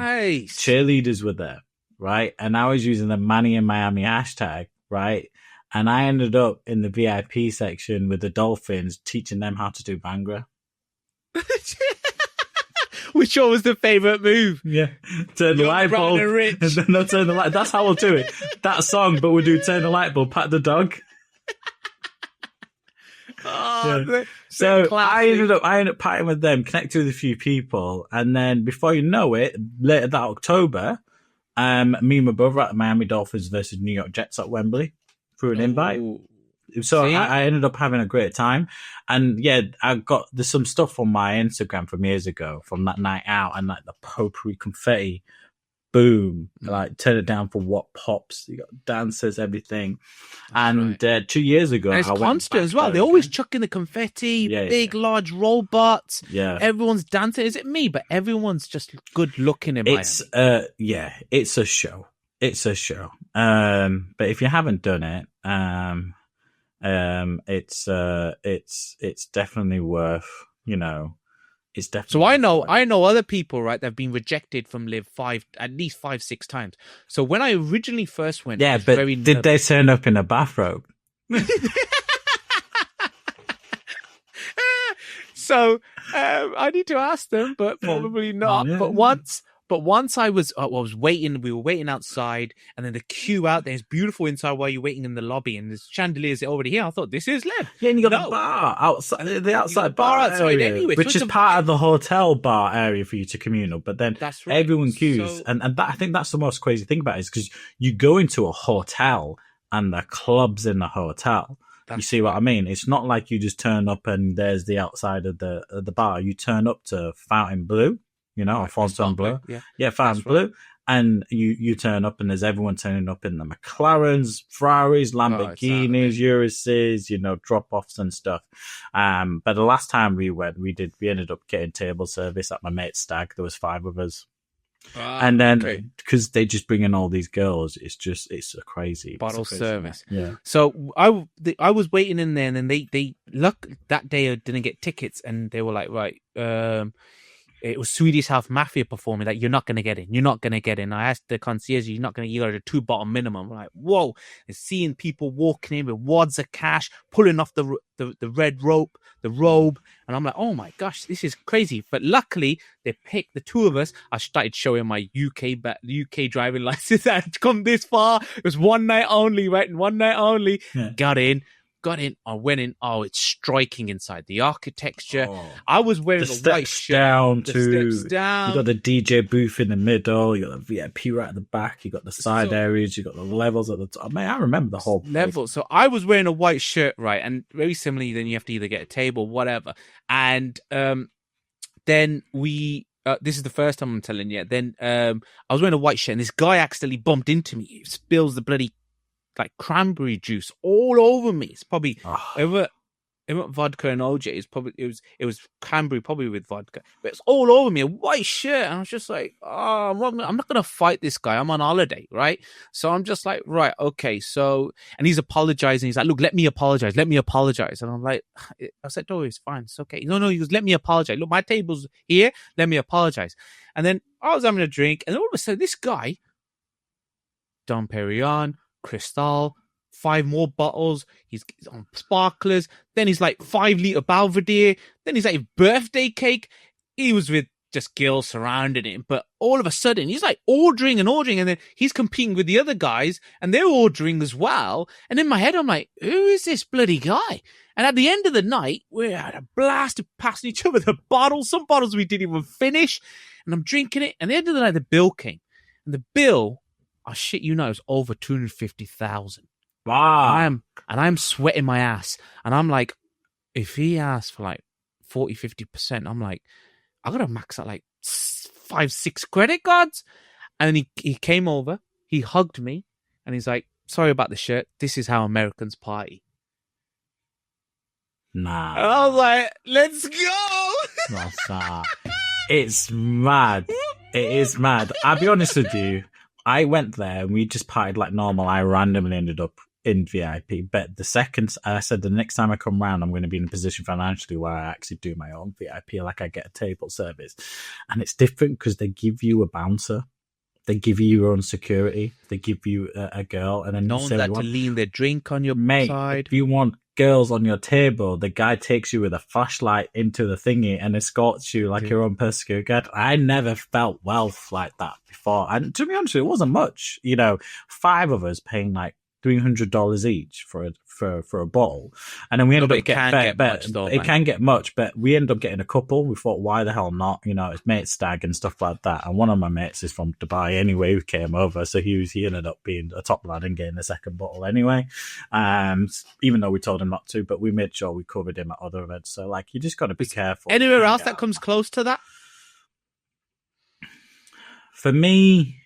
cheerleaders were there, right? And I was using the Manny in Miami hashtag, right? And I ended up in the VIP section with the Dolphins, teaching them how to do Bhangra. Which one was the favorite move? Yeah, turn the light bulb. No, turn the light. That's how we'll do it. That song, but we'll do turn the light bulb, pat the dog. So I ended up partying with them, connected with a few people, and then before you know it, later that October, me and my brother at the Miami Dolphins versus New York Jets at Wembley through an invite. So I ended up having a great time, and yeah, there's some stuff on my Instagram from years ago from that night out, and like the potpourri confetti boom, like turn it down for what pops. You got dancers, everything. And 2 years ago, and it's I went constant back as well. there They always again. chuck in the confetti, Yeah, big, large robots. Yeah. Everyone's dancing. Is it me? But everyone's just good looking in It's Miami. it's a show. It's a show. But if you haven't done it, it's definitely worth, it's definitely. So I know other people, right, that have been rejected from Live at least 5-6 times. So when I originally first went, Yeah, but did they turn up in a bathrobe? So I need to ask them, but probably not. Yeah. But once I was waiting. We were waiting outside, and then the queue out there is beautiful inside while you're waiting in the lobby, and there's chandeliers already here. I thought this is Live. Yeah, and you got the bar outside, the outside bar outside area, anyway, which so is part of the hotel bar area for you to communal. But then That's right. everyone queues, So- and that, I think that's the most crazy thing about it, is because you go into a hotel and the club's in the hotel. You see what I mean? It's not like you just turn up and there's the outside of the bar. You turn up to Fountain Blue, or Fontainebleau. Yeah, Fountain Blue. And you turn up and there's everyone turning up in the McLarens, Ferraris, Lamborghinis, Urises, drop-offs and stuff. But the last time we went, we ended up getting table service at my mate's stag. There was 5 of us. And then because they just bring in all these girls, it's a crazy bottle service. Yeah. So I was waiting in there, and then they look that day I didn't get tickets, and they were like, right, it was Swedish House Mafia performing. Like, you're not gonna get in. You're not gonna get in. I asked the concierge, you got a 2 bottle minimum. I'm like, whoa! And seeing people walking in with wads of cash, pulling off the red rope, the robe, and I'm like, oh my gosh, this is crazy. But luckily, they picked the 2 of us. I started showing my UK driving license. I had come this far. It was one night only, right? And one night only. Yeah. Got in. I went in. Oh, it's striking inside. The architecture. I was wearing a white shirt. Steps down. You got the DJ booth in the middle. You got the VIP right at the back. You got the side areas. You got the levels at the top. Man, I remember the whole level. So I was wearing a white shirt, right? And very similarly, then you have to either get a table, whatever. And then we. This is the first time I'm telling you. Then I was wearing a white shirt, and this guy accidentally bumped into me. He spills the bloody cranberry juice all over me. It's probably it wasn't vodka and OJ. It was cranberry, probably with vodka, but it's all over me. A white shirt, and I was just like, I'm not gonna fight this guy. I'm on holiday, right? So I'm just like, right, okay. So, and he's apologizing. He's like, look, let me apologize. And I'm like, I said, oh, it's fine. It's okay. No, he goes, let me apologize. Look, my table's here. Let me apologize. And then I was having a drink, and all of a sudden, this guy, Dom Perignon, Cristal, 5 more bottles. He's on sparklers. Then he's like 5-liter Belvedere. Then he's like birthday cake. He was with just girls surrounding him. But all of a sudden, he's like ordering. And then he's competing with the other guys, and they're ordering as well. And in my head, I'm like, who is this bloody guy? And at the end of the night, we had a blast of passing each other the bottles. Some bottles we didn't even finish. And I'm drinking it. And at the end of the night, the bill came. And the bill, I shit you know, it was over 250,000. Wow. I'm sweating my ass. And I'm like, if he asks for like 40-50%, I'm like, I gotta max out like 5-6 credit cards. And he came over, he hugged me, and he's like, sorry about the shirt. This is how Americans party. Nah. And I was like, let's go. It's mad. It is mad. I'll be honest with you. I went there and we just partied like normal. I randomly ended up in VIP. But the second I said the next time I come round, I'm going to be in a position financially where I actually do my own VIP, like I get a table service. And it's different because they give you a bouncer. They give you your own security. They give you a girl. And then no one's had to lean their drink on your side. If you want girls on your table, the guy takes you with a flashlight into the thingy and escorts you like your own personal security guard. I never felt wealth like that before. And to be honest, it wasn't much. 5 of us paying like $300 each for a bottle, and then we ended up it can get much, but we ended up getting a couple. We thought, why the hell not? It's mate stag and stuff like that. And one of my mates is from Dubai anyway, who came over, so he ended up being a top lad and getting the second bottle anyway. Even though we told him not to, but we made sure we covered him at other events. So you just got to be careful. Anywhere else that comes close to that? For me,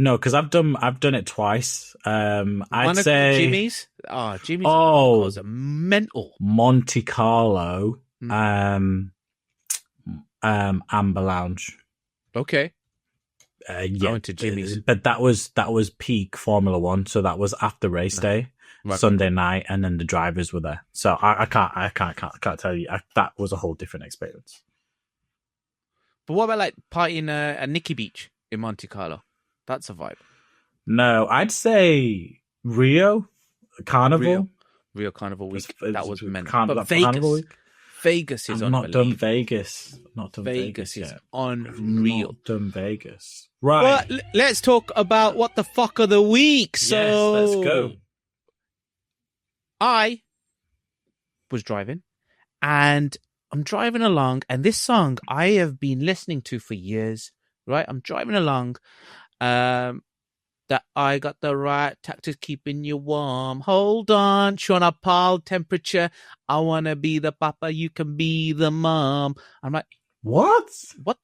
No, because I've done it twice. I'd say Jimmy's. Oh, Jimmy's Oh. was a mental. Monte Carlo, Amber Lounge. Okay. Yeah, I went to Jimmy's. but that was peak Formula One, so that was after race day, Right. Sunday night, and then the drivers were there. So I can't tell you. That was a whole different experience. But what about like partying at Nikki Beach in Monte Carlo? That's a vibe. No, I'd say Rio Carnival. Rio Carnival week. That was mental. Carnival week. Vegas is I've not unbelievable. done Vegas. Not done Vegas is yet. unreal. Not done Vegas. Right. But let's talk about what the fuck of the week. So yes, let's go. I was driving and I'm driving along, and this song I have been listening to for years, right? I'm driving along, that I got the right tactics keeping you warm. Hold on, Shona Paul, temperature. I want to be the papa, you can be the mom. I'm like, What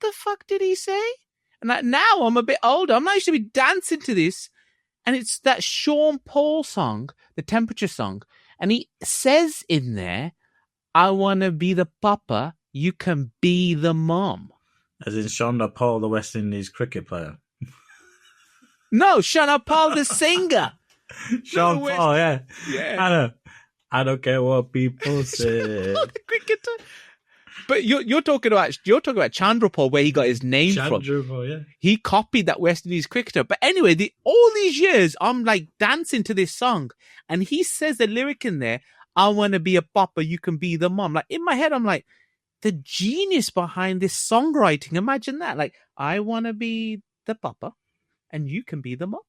the fuck did he say? And like, now I'm a bit older. I'm not used to be dancing to this. And it's that Sean Paul song, the temperature song. And he says in there, I want to be the papa, you can be the mom. As in Shonda Paul, the West Indies cricket player. No, Shona Paul, the singer. Sean Paul, yeah. Yeah. I know. I don't care what people say. The cricketer. But you're talking about Chandra Paul, where he got his name from. Paul, yeah. He copied that West Indies cricketer. But anyway, all these years, I'm like dancing to this song, and he says the lyric in there, I want to be a papa, you can be the mom. Like in my head, I'm like, the genius behind this songwriting. Imagine that. Like, I want to be the papa, and you can be the mom.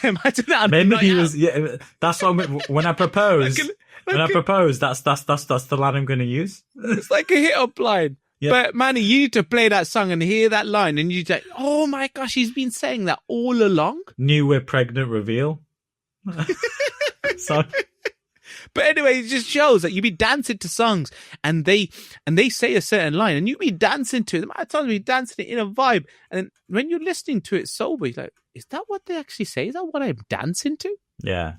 Imagine that. Maybe he was. Yeah, that's what when I propose. When I propose, that's the line I'm going to use. It's like a hit-up line. Yep. But Manny, you need to play that song and hear that line, and you say, "Oh my gosh, he's been saying that all along." Knew we're pregnant reveal. So. But anyway, it just shows that you be dancing to songs, and they say a certain line, and you be dancing to them. I told you, be dancing it in a vibe, and then when you're listening to it sober, you're like, is that what they actually say? Is that what I'm dancing to? Yeah.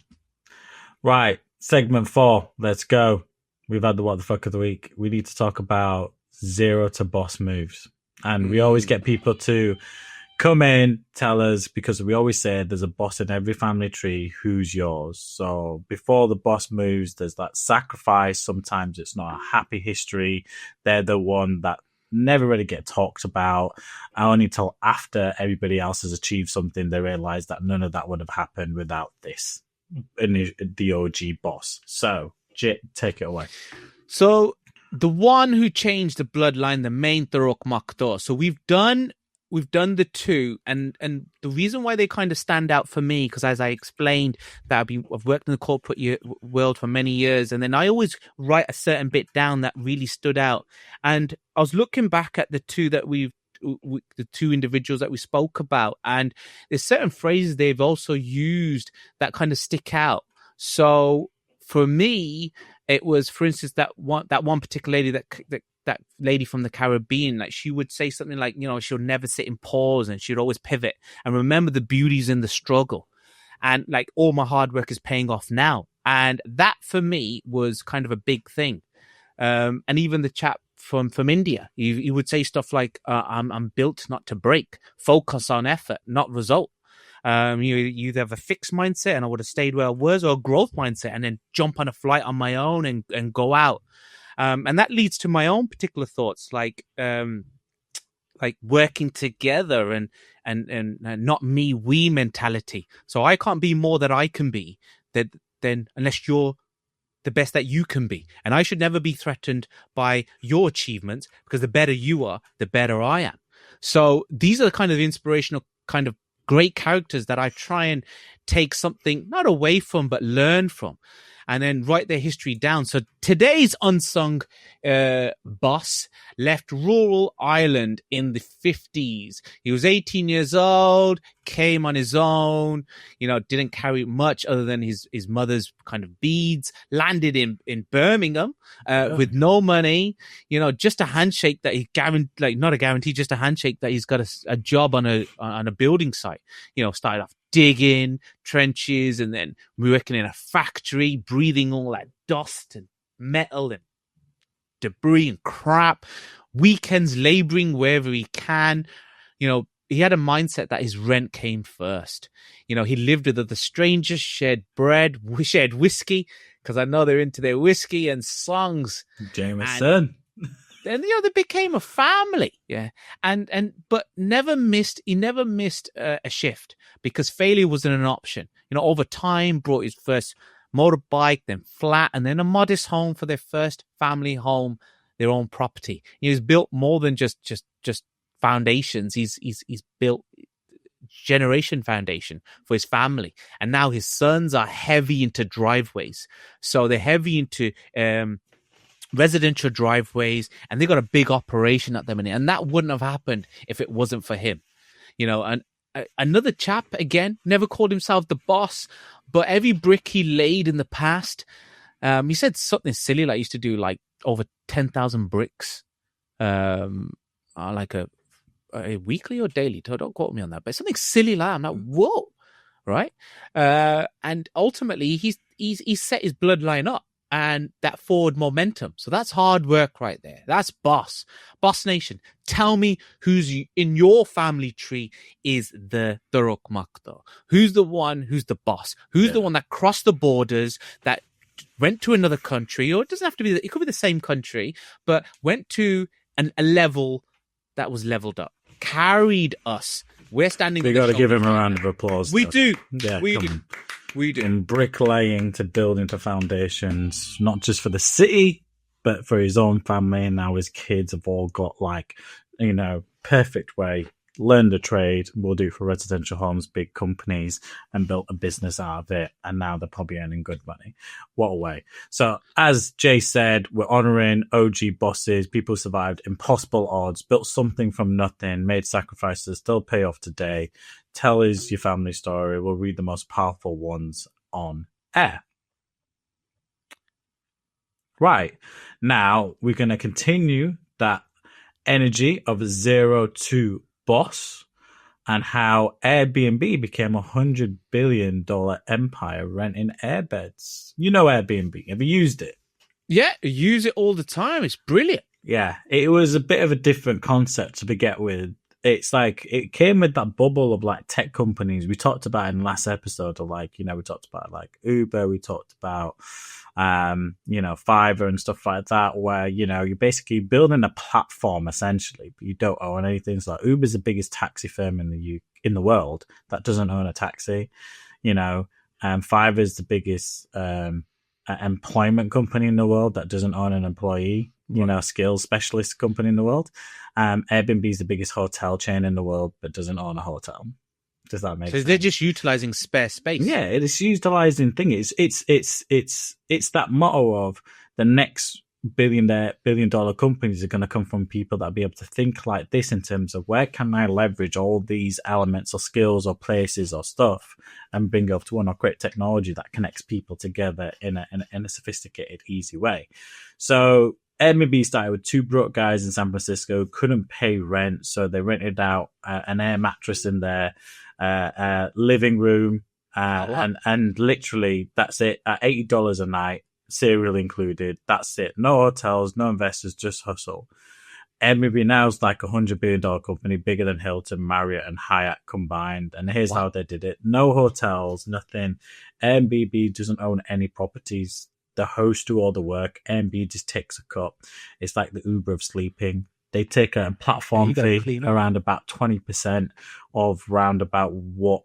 Right. Segment 4. Let's go. We've had the what the fuck of the week. We need to talk about zero to boss moves, and we always get people to come in, tell us, because we always say there's a boss in every family tree. Who's yours? So before the boss moves, there's that sacrifice. Sometimes it's not a happy history. They're the one that never really get talked about. Only till after everybody else has achieved something, they realize that none of that would have happened without this, the OG boss. So, Jit, take it away. So the one who changed the bloodline, the main Thurok Maktor. So we've done the two, and the reason why they kind of stand out for me, because as I explained, that I've worked in the corporate world for many years, and then I always write a certain bit down that really stood out. And I was looking back at the two that the two individuals that we spoke about, and there's certain phrases they've also used that kind of stick out. So for me, it was, for instance, that one particular lady that lady from the Caribbean, like she would say something like, she'll never sit in pause, and she'd always pivot and remember the beauties in the struggle, and like all my hard work is paying off now. And that for me was kind of a big thing. And even the chap from India, he would say stuff like, I'm built not to break, focus on effort, not result. You either have a fixed mindset, and I would have stayed where I was, or a growth mindset and then jump on a flight on my own and go out. And that leads to my own particular thoughts, like working together and not me, we mentality. So I can't be more than I can be than unless you're the best that you can be. And I should never be threatened by your achievements, because the better you are, the better I am. So these are the kind of inspirational, kind of great characters that I try and take something not away from, but learn from. and then write their history down. So today's unsung boss left rural Ireland in the 50s. He was 18 years old, came on his own, didn't carry much other than his mother's kind of beads, landed in Birmingham with no money, just a handshake that he not a guarantee, just a handshake that he's got a job on a building site. Started off digging trenches and then working in a factory, breathing all that dust and metal and debris and crap, weekends laboring wherever he can. He had a mindset that his rent came first. He lived with other strangers, shared bread, shared whiskey, because I know they're into their whiskey and songs. Jameson. And they became a family, yeah. But he never missed a shift, because failure wasn't an option. Over time, brought his first motorbike, then flat, and then a modest home for their first family home, their own property. He's built more than just foundations. He's built generation foundation for his family, and now his sons are heavy into driveways. So they're heavy into residential driveways, and they got a big operation at the minute, and that wouldn't have happened if it wasn't for him. And another chap, again, never called himself the boss, but every brick he laid in the past, he said something silly like he used to do like over 10,000 bricks, like a weekly or daily. Don't quote me on that, but something silly like that. I'm like, whoa, right? And ultimately, he's set his bloodline up, and that forward momentum. So that's hard work right there. That's boss nation. Tell me who's in your family tree is the Rokmakto. Who's the one who's the boss? Who's the one that crossed the borders, that went to another country, or it doesn't have to be, it could be the same country, but went to a level that was leveled up, carried us. We're standing. We got to give him a round of applause. We do. Yeah, we do. We do. In bricklaying to building to foundations, not just for the city, but for his own family. And now his kids have all got perfect way, learned a trade, will do it for residential homes, big companies, and built a business out of it. And now they're probably earning good money. What a way. So as Jay said, we're honoring OG bosses, people who survived impossible odds, built something from nothing, made sacrifices, still pay off today. Tell us your family story. We'll read the most powerful ones on air. Right. Now, we're going to continue that energy of zero to boss, and how Airbnb became $100 billion empire renting airbeds. Airbnb. Have you used it? Yeah, I use it all the time. It's brilliant. Yeah, it was a bit of a different concept to begin with. It's like it came with that bubble of like tech companies we talked about in the last episode, of we talked about like Uber, we talked about Fiverr and stuff like that, where you're basically building a platform essentially, but you don't own anything. So like Uber's the biggest taxi firm in the world that doesn't own a taxi. Fiverr is the biggest employment company in the world that doesn't own an employee. Skills specialist company in the world. Airbnb is the biggest hotel chain in the world, but doesn't own a hotel. Does that make sense? So they're just utilizing spare space. Yeah, it is utilizing thing. It's that motto of the next billion dollar companies are going to come from people that be able to think like this in terms of where can I leverage all these elements or skills or places or stuff and bring it up to one, or create technology that connects people together in a sophisticated, easy way. So Airbnb started with two broke guys in San Francisco, couldn't pay rent, so they rented out an air mattress in their living room, and literally that's it, at $80 a night, cereal included. That's it. No hotels, no investors, just hustle. Airbnb now is like $100 billion company, bigger than Hilton, Marriott, and Hyatt combined. And here's how they did it: no hotels, nothing. Airbnb doesn't own any properties. The hosts do all the work. Airbnb just takes a cut. It's like the Uber of sleeping. They take a platform fee around about 20% of round about what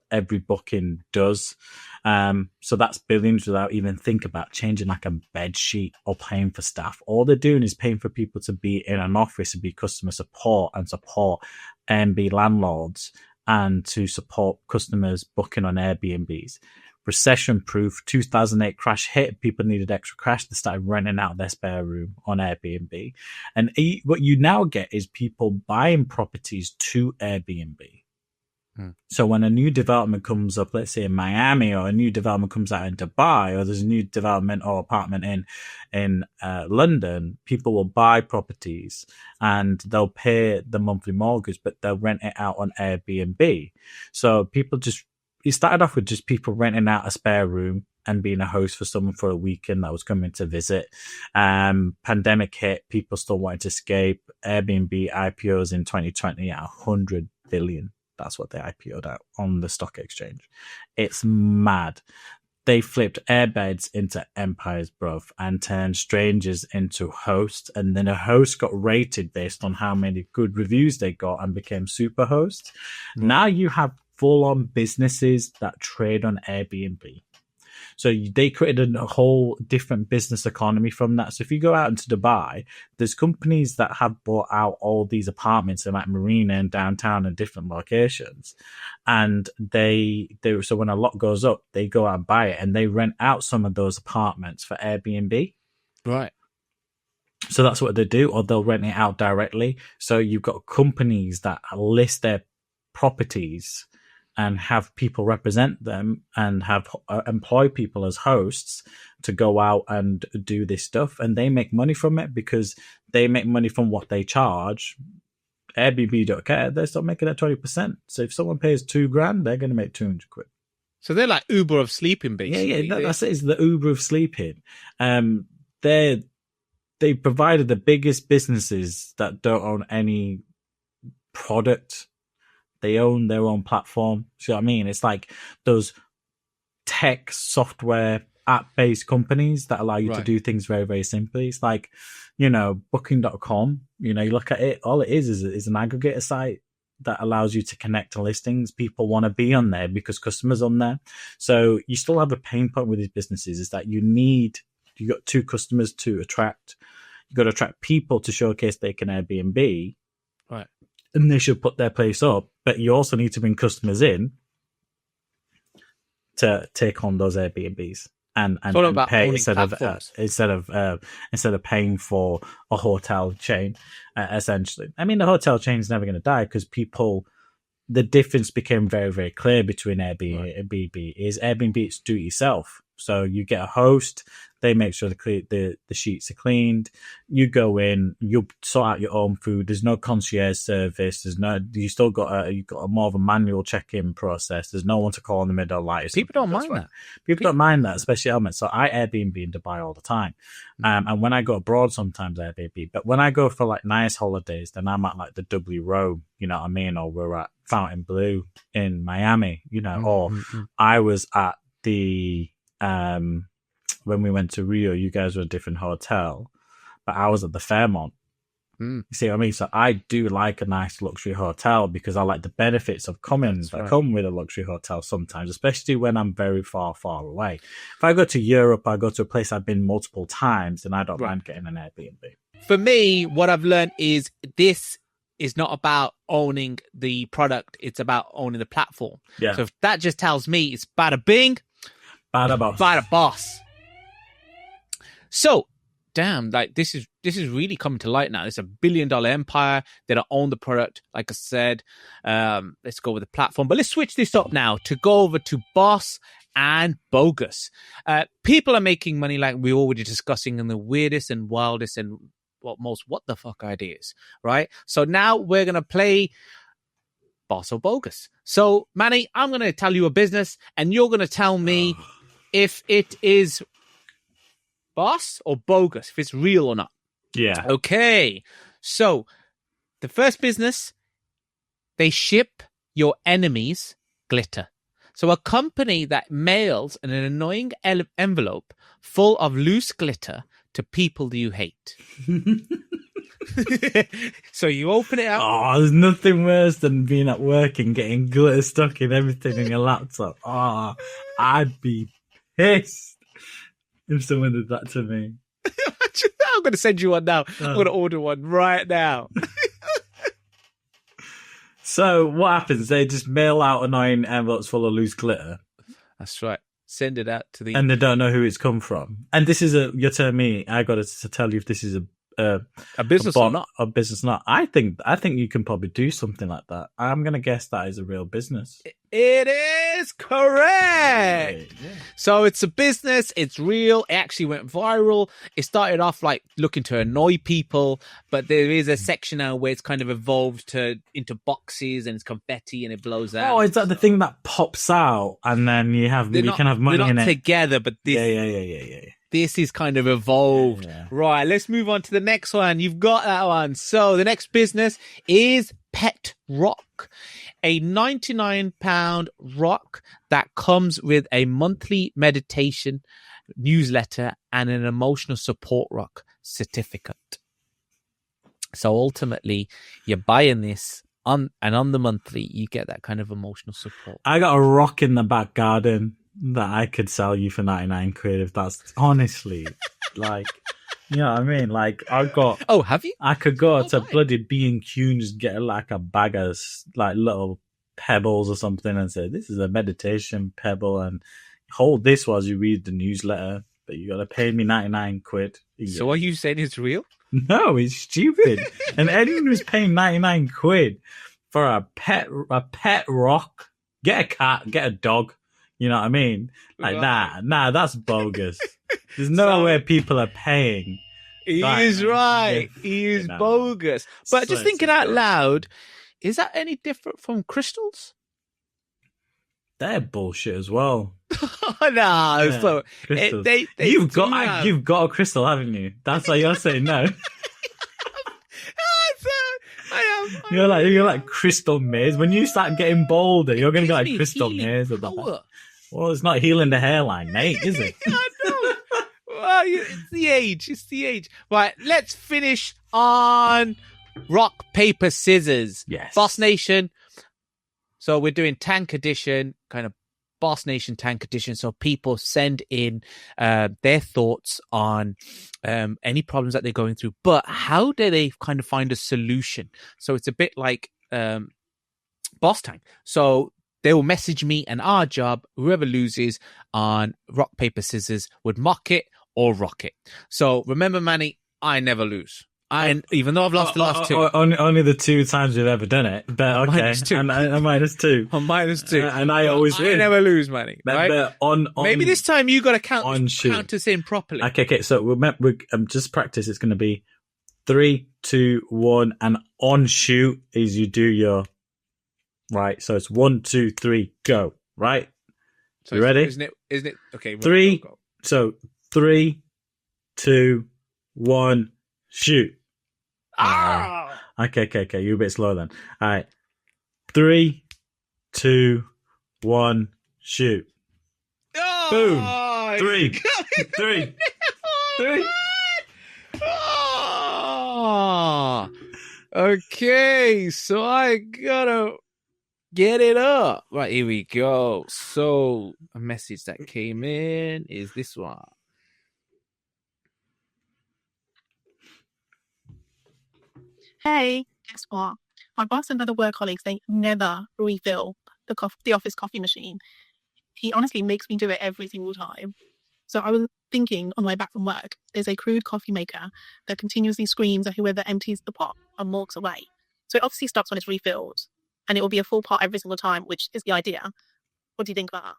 every booking does. So that's billions without even think about changing like a bed sheet or paying for staff. All they're doing is paying for people to be in an office and be customer support and support Airbnb landlords and to support customers booking on Airbnbs. recession-proof. 2008 crash hit. People needed extra cash. They started renting out their spare room on Airbnb. And what you now get is people buying properties to Airbnb. So when a new development comes up, let's say in Miami, or a new development comes out in Dubai, or there's a new development or apartment in London, people will buy properties and they'll pay the monthly mortgage, but they'll rent it out on Airbnb. So it started off with just people renting out a spare room and being a host for someone for a weekend that was coming to visit. Pandemic hit, people still wanted to escape. Airbnb IPOs in 2020 at 100 billion. That's what they IPO'd out on the stock exchange. It's mad. They flipped airbeds into empires, bruv, and turned strangers into hosts. And then a host got rated based on how many good reviews they got and became super hosts. Now you have full-on businesses that trade on Airbnb. So they created a whole different business economy from that. So if you go out into Dubai, there's companies that have bought out all these apartments in like Marina and downtown and different locations. And so when a lot goes up, they go out and buy it and they rent out some of those apartments for Airbnb. Right. So that's what they do, or they'll rent it out directly. So you've got companies that list their properties and have people represent them and have employ people as hosts to go out and do this stuff. And they make money from it because they make money from what they charge. Airbnb don't care. They start making that 20%. So if someone pays $2,000, they're going to make 200 quid. So they're like Uber of sleeping, basically. Yeah, that's it. It's the Uber of sleeping. They provided the biggest businesses that don't own any product. They own their own platform. See what I mean? It's like those tech software app-based companies that allow you to do things very, very simply. It's like, booking.com, you look at it, all it is an aggregator site that allows you to connect to listings. People want to be on there because customers on there. So you still have a pain point with these businesses is that you got two customers to attract. You got to attract people to showcase they can Airbnb. Right. And they should put their place up, but you also need to bring customers in to take on those Airbnbs and pay instead of paying for a hotel chain. Essentially, I mean, the hotel chain is never going to die because the difference became very, very clear between Airbnb is Airbnb, it's do it yourself. So you get a host, they make sure the sheets are cleaned. You go in, you sort out your own food. There's no concierge service. You still got a more of a manual check-in process. There's no one to call in the middle of the night. People don't mind that. People don't mind that, especially elements. So I Airbnb in Dubai all the time. And when I go abroad, sometimes Airbnb. But when I go for like nice holidays, then I'm at like the W Row, you know what I mean? Or we're at Fontainebleau in Miami, or I was at the, when we went to Rio, you guys were a different hotel, but I was at the Fairmont. You see what I mean? So I do like a nice luxury hotel because I like the benefits of come with a luxury hotel sometimes, especially when I'm very far, far away. If I go to Europe, I go to a place I've been multiple times, then I don't mind getting an Airbnb. For me, what I've learned is this is not about owning the product. It's about owning the platform. Yeah. So if that just tells me it's bada bing, bada boss. Bada boss. So, damn, like this is really coming to light now. It's $1 billion empire. They don't own the product, like I said. Let's go with the platform. But let's switch this up now to go over to Boss and Bogus. People are making money like we were already discussing in the weirdest and wildest and most what the fuck ideas, right? So now we're going to play Boss or Bogus. So, Manny, I'm going to tell you a business and you're going to tell me if it is boss or bogus, if it's real or not. Yeah. Okay. So the first business, they ship your enemies glitter. So a company that mails an annoying envelope full of loose glitter to people that you hate. So you open it up. Oh, there's nothing worse than being at work and getting glitter stuck in everything in your laptop. Oh, I'd be pissed if someone did that to me. I'm going to send you one now. I'm going to order one right now. So what happens? They just mail out annoying envelopes full of loose glitter. That's right. send it out to the and they don't know who it's come from. And this is you're telling me I got to tell you if this is a business or not. A business or not. I think you can probably do something like that. I'm gonna guess that is a real business. It is correct. Yeah. So it's a business. It's real. It actually went viral. It started off like looking to annoy people, but there is a section now where it's kind of evolved into boxes and it's confetti and it blows out. Oh, is that the thing that pops out and then you can have money in it? They're not together, but this, yeah. This is kind of evolved. Yeah. Right, let's move on to the next one. You've got that one. So the next business is Pet Rock, a £99 rock that comes with a monthly meditation newsletter and an emotional support rock certificate. So ultimately, you're buying this on the monthly, you get that kind of emotional support. I got a rock in the back garden that I could sell you for 99 quid if that's honestly like, you know what I mean? Like I've got. Oh, have you? I could go to bloody B&Q and just get like a bag of like little pebbles or something and say, this is a meditation pebble and hold this while you read the newsletter, but you got to pay me 99 quid. So are you saying it's real? No, it's stupid. And anyone who's paying 99 quid for a pet rock, get a cat, get a dog. You know what I mean? Like that. Nah, that's bogus. There's no way people are paying. He is right. He is bogus. But just thinking out loud, is that any different from crystals? They're bullshit as well. No, yeah, so you've got a crystal, haven't you? That's why you're saying no. You're like crystal maze. When you start getting bolder, you're gonna go like crystal maze. Well, it's not healing the hairline, mate, is it? I know. Well, it's the age. Right, let's finish on rock, paper, scissors. Yes. Boss Nation. So we're doing Tank Edition, kind of Boss Nation Tank Edition. So people send in their thoughts on any problems that they're going through, but how do they kind of find a solution? So it's a bit like Boss Tank. So they will message me, and our job, whoever loses on rock, paper, scissors, would mock it or rock it. So remember, Manny, I never lose. Even though I've lost the last two. Only the 2 times we've ever done it. But okay. -2. And -2. I'm -2. And I always win. I never lose, Manny. Right? But maybe this time you got to count us in properly. Okay. So we're just practice. It's going to be 3, 2, 1. And on shoot is you do your... Right, so it's 1, 2, 3, go. Right, so you ready? Isn't it? Okay. 3. Go. So 3, 2, 1, shoot. Okay. You're a bit slow then. All right. 3, 2, 1, shoot. Oh, boom. 3, 3, 3. Oh. Okay, so I gotta get it up. Right, here we go. So a message that came in is this one. Hey, guess what? My boss and other work colleagues, they never refill the office coffee machine. He honestly makes me do it every single time. So I was thinking on my way back from work, there's a crude coffee maker that continuously screams at whoever empties the pot and walks away. So it obviously stops when it's refilled. And it will be a full pot every single time, which is the idea. What do you think about that?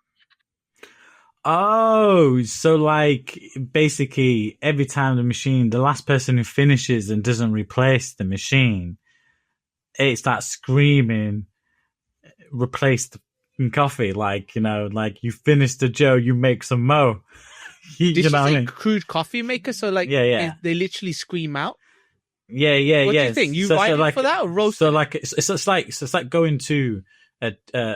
Oh, so like basically every time the last person who finishes and doesn't replace the machine, it starts screaming, replace the coffee. Like, you know, like you finish the Joe, you make some mo. Did you know say crude coffee maker? So like, yeah. They literally scream out. Yeah. What do you think? You writing for that or roast? So like it's like going to a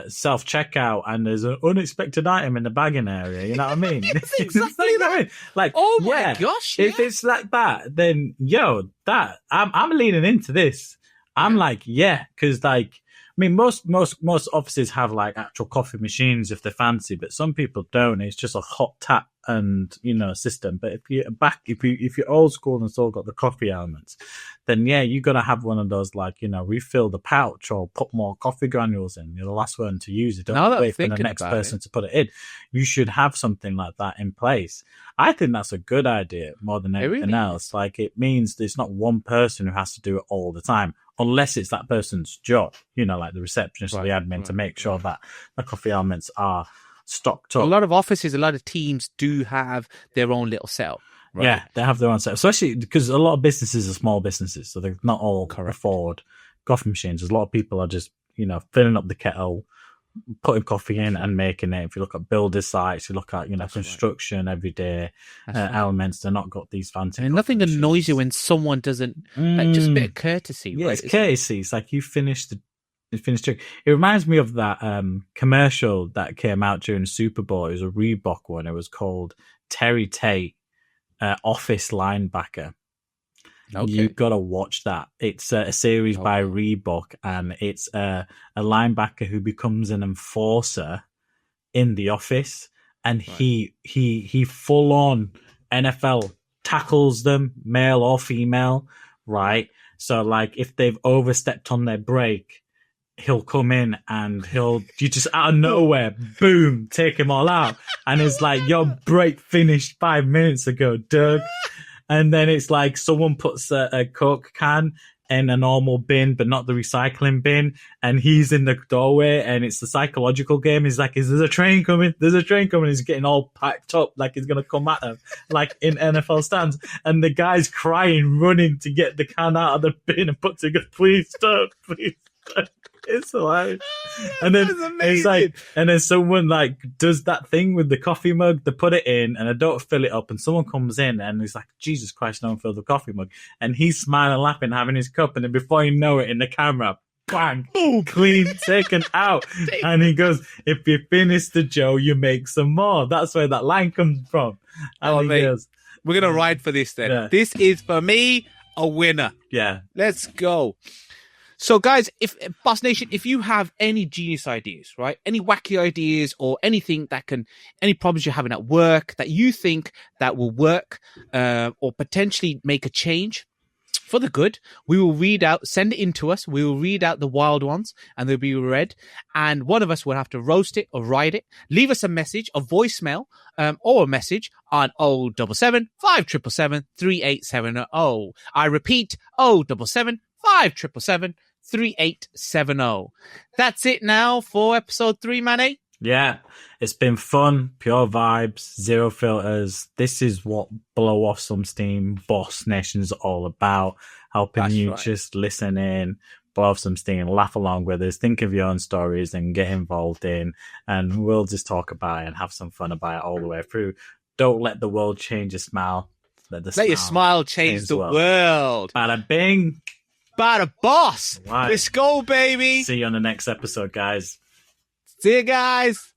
self checkout and there's an unexpected item in the bagging area. You know what I mean? It's exactly that. Like, oh my gosh! Yeah. If it's like that, then I'm leaning into this. I'm like, yeah, because like mean, most offices have like actual coffee machines if they're fancy, but some people don't. It's just a hot tap and system. But if you're old school and still got the coffee elements, then yeah, you gotta have one of those, like, refill the pouch or put more coffee granules in. You're the last one to use it. Don't wait for the next person to put it in. You should have something like that in place. I think that's a good idea more than anything else. Like, it means there's not one person who has to do it all the time, unless it's that person's job, like the receptionist or the admin, to make sure that the coffee elements are stocked up. A lot of offices, a lot of teams do have their own little setup. Right? Yeah, they have their own setup, especially because a lot of businesses are small businesses, so they're not all afford coffee machines. There's a lot of people are just, filling up the kettle, putting coffee in and making it. If you look at builder sites, you look at, construction everyday elements, they're not got these fancy. And nothing annoys you when someone doesn't, like, just a bit of courtesy. Yeah, right? It's courtesy. It's like you finished drink. It reminds me of that commercial that came out during the Super Bowl. It was a Reebok one. It was called Terry Tate, Office Linebacker. Okay. You've got to watch that. It's a series by Reebok, and it's a linebacker who becomes an enforcer in the office, and he full on NFL tackles them, male or female, right? So, like, if they've overstepped on their break, he'll come in and you just out of nowhere, boom, take him all out. And it's like, your break finished 5 minutes ago, Doug. And then it's like someone puts a Coke can in a normal bin, but not the recycling bin. And he's in the doorway, and it's the psychological game. He's like, there's a train coming. There's a train coming. He's getting all packed up like he's going to come at him, like in NFL stands. And the guy's crying, running to get the can out of the bin and puts it, please don't, please don't. It's hilarious. And then it's like, and then someone like does that thing with the coffee mug. They put it in and they don't fill it up, and someone comes in and he's like, Jesus Christ, no one filled the coffee mug. And he's smiling, laughing, having his cup, and then before you know it, in the camera, bang, boom, clean, taken out. And he goes, if you finish the Joe, you make some more. That's where that line comes from. And he goes, we're gonna ride for this then. Yeah. This is, for me, a winner. Yeah, let's go. So, guys, if Boss Nation, if you have any genius ideas, right, any wacky ideas or anything any problems you're having at work that you think that will work or potentially make a change for the good, we will send it in to us. We will read out the wild ones, and they'll be read. And one of us will have to roast it or write it. Leave us a message, a voicemail, or a message on 077 577 3870. I repeat, 077 577 3870. That's it now for episode 3, Manny. Yeah, it's been fun, pure vibes, zero filters. This is what Blow Off Some Steam Boss Nation's all about. Helping you just listen in, blow off some steam, laugh along with us, think of your own stories and get involved in, and we'll just talk about it and have some fun about it all the way through. Don't let the world change your smile. Let your smile change the world. Bada bing. Bada boss. Right. Let's go, baby. See you on the next episode, guys. See you guys.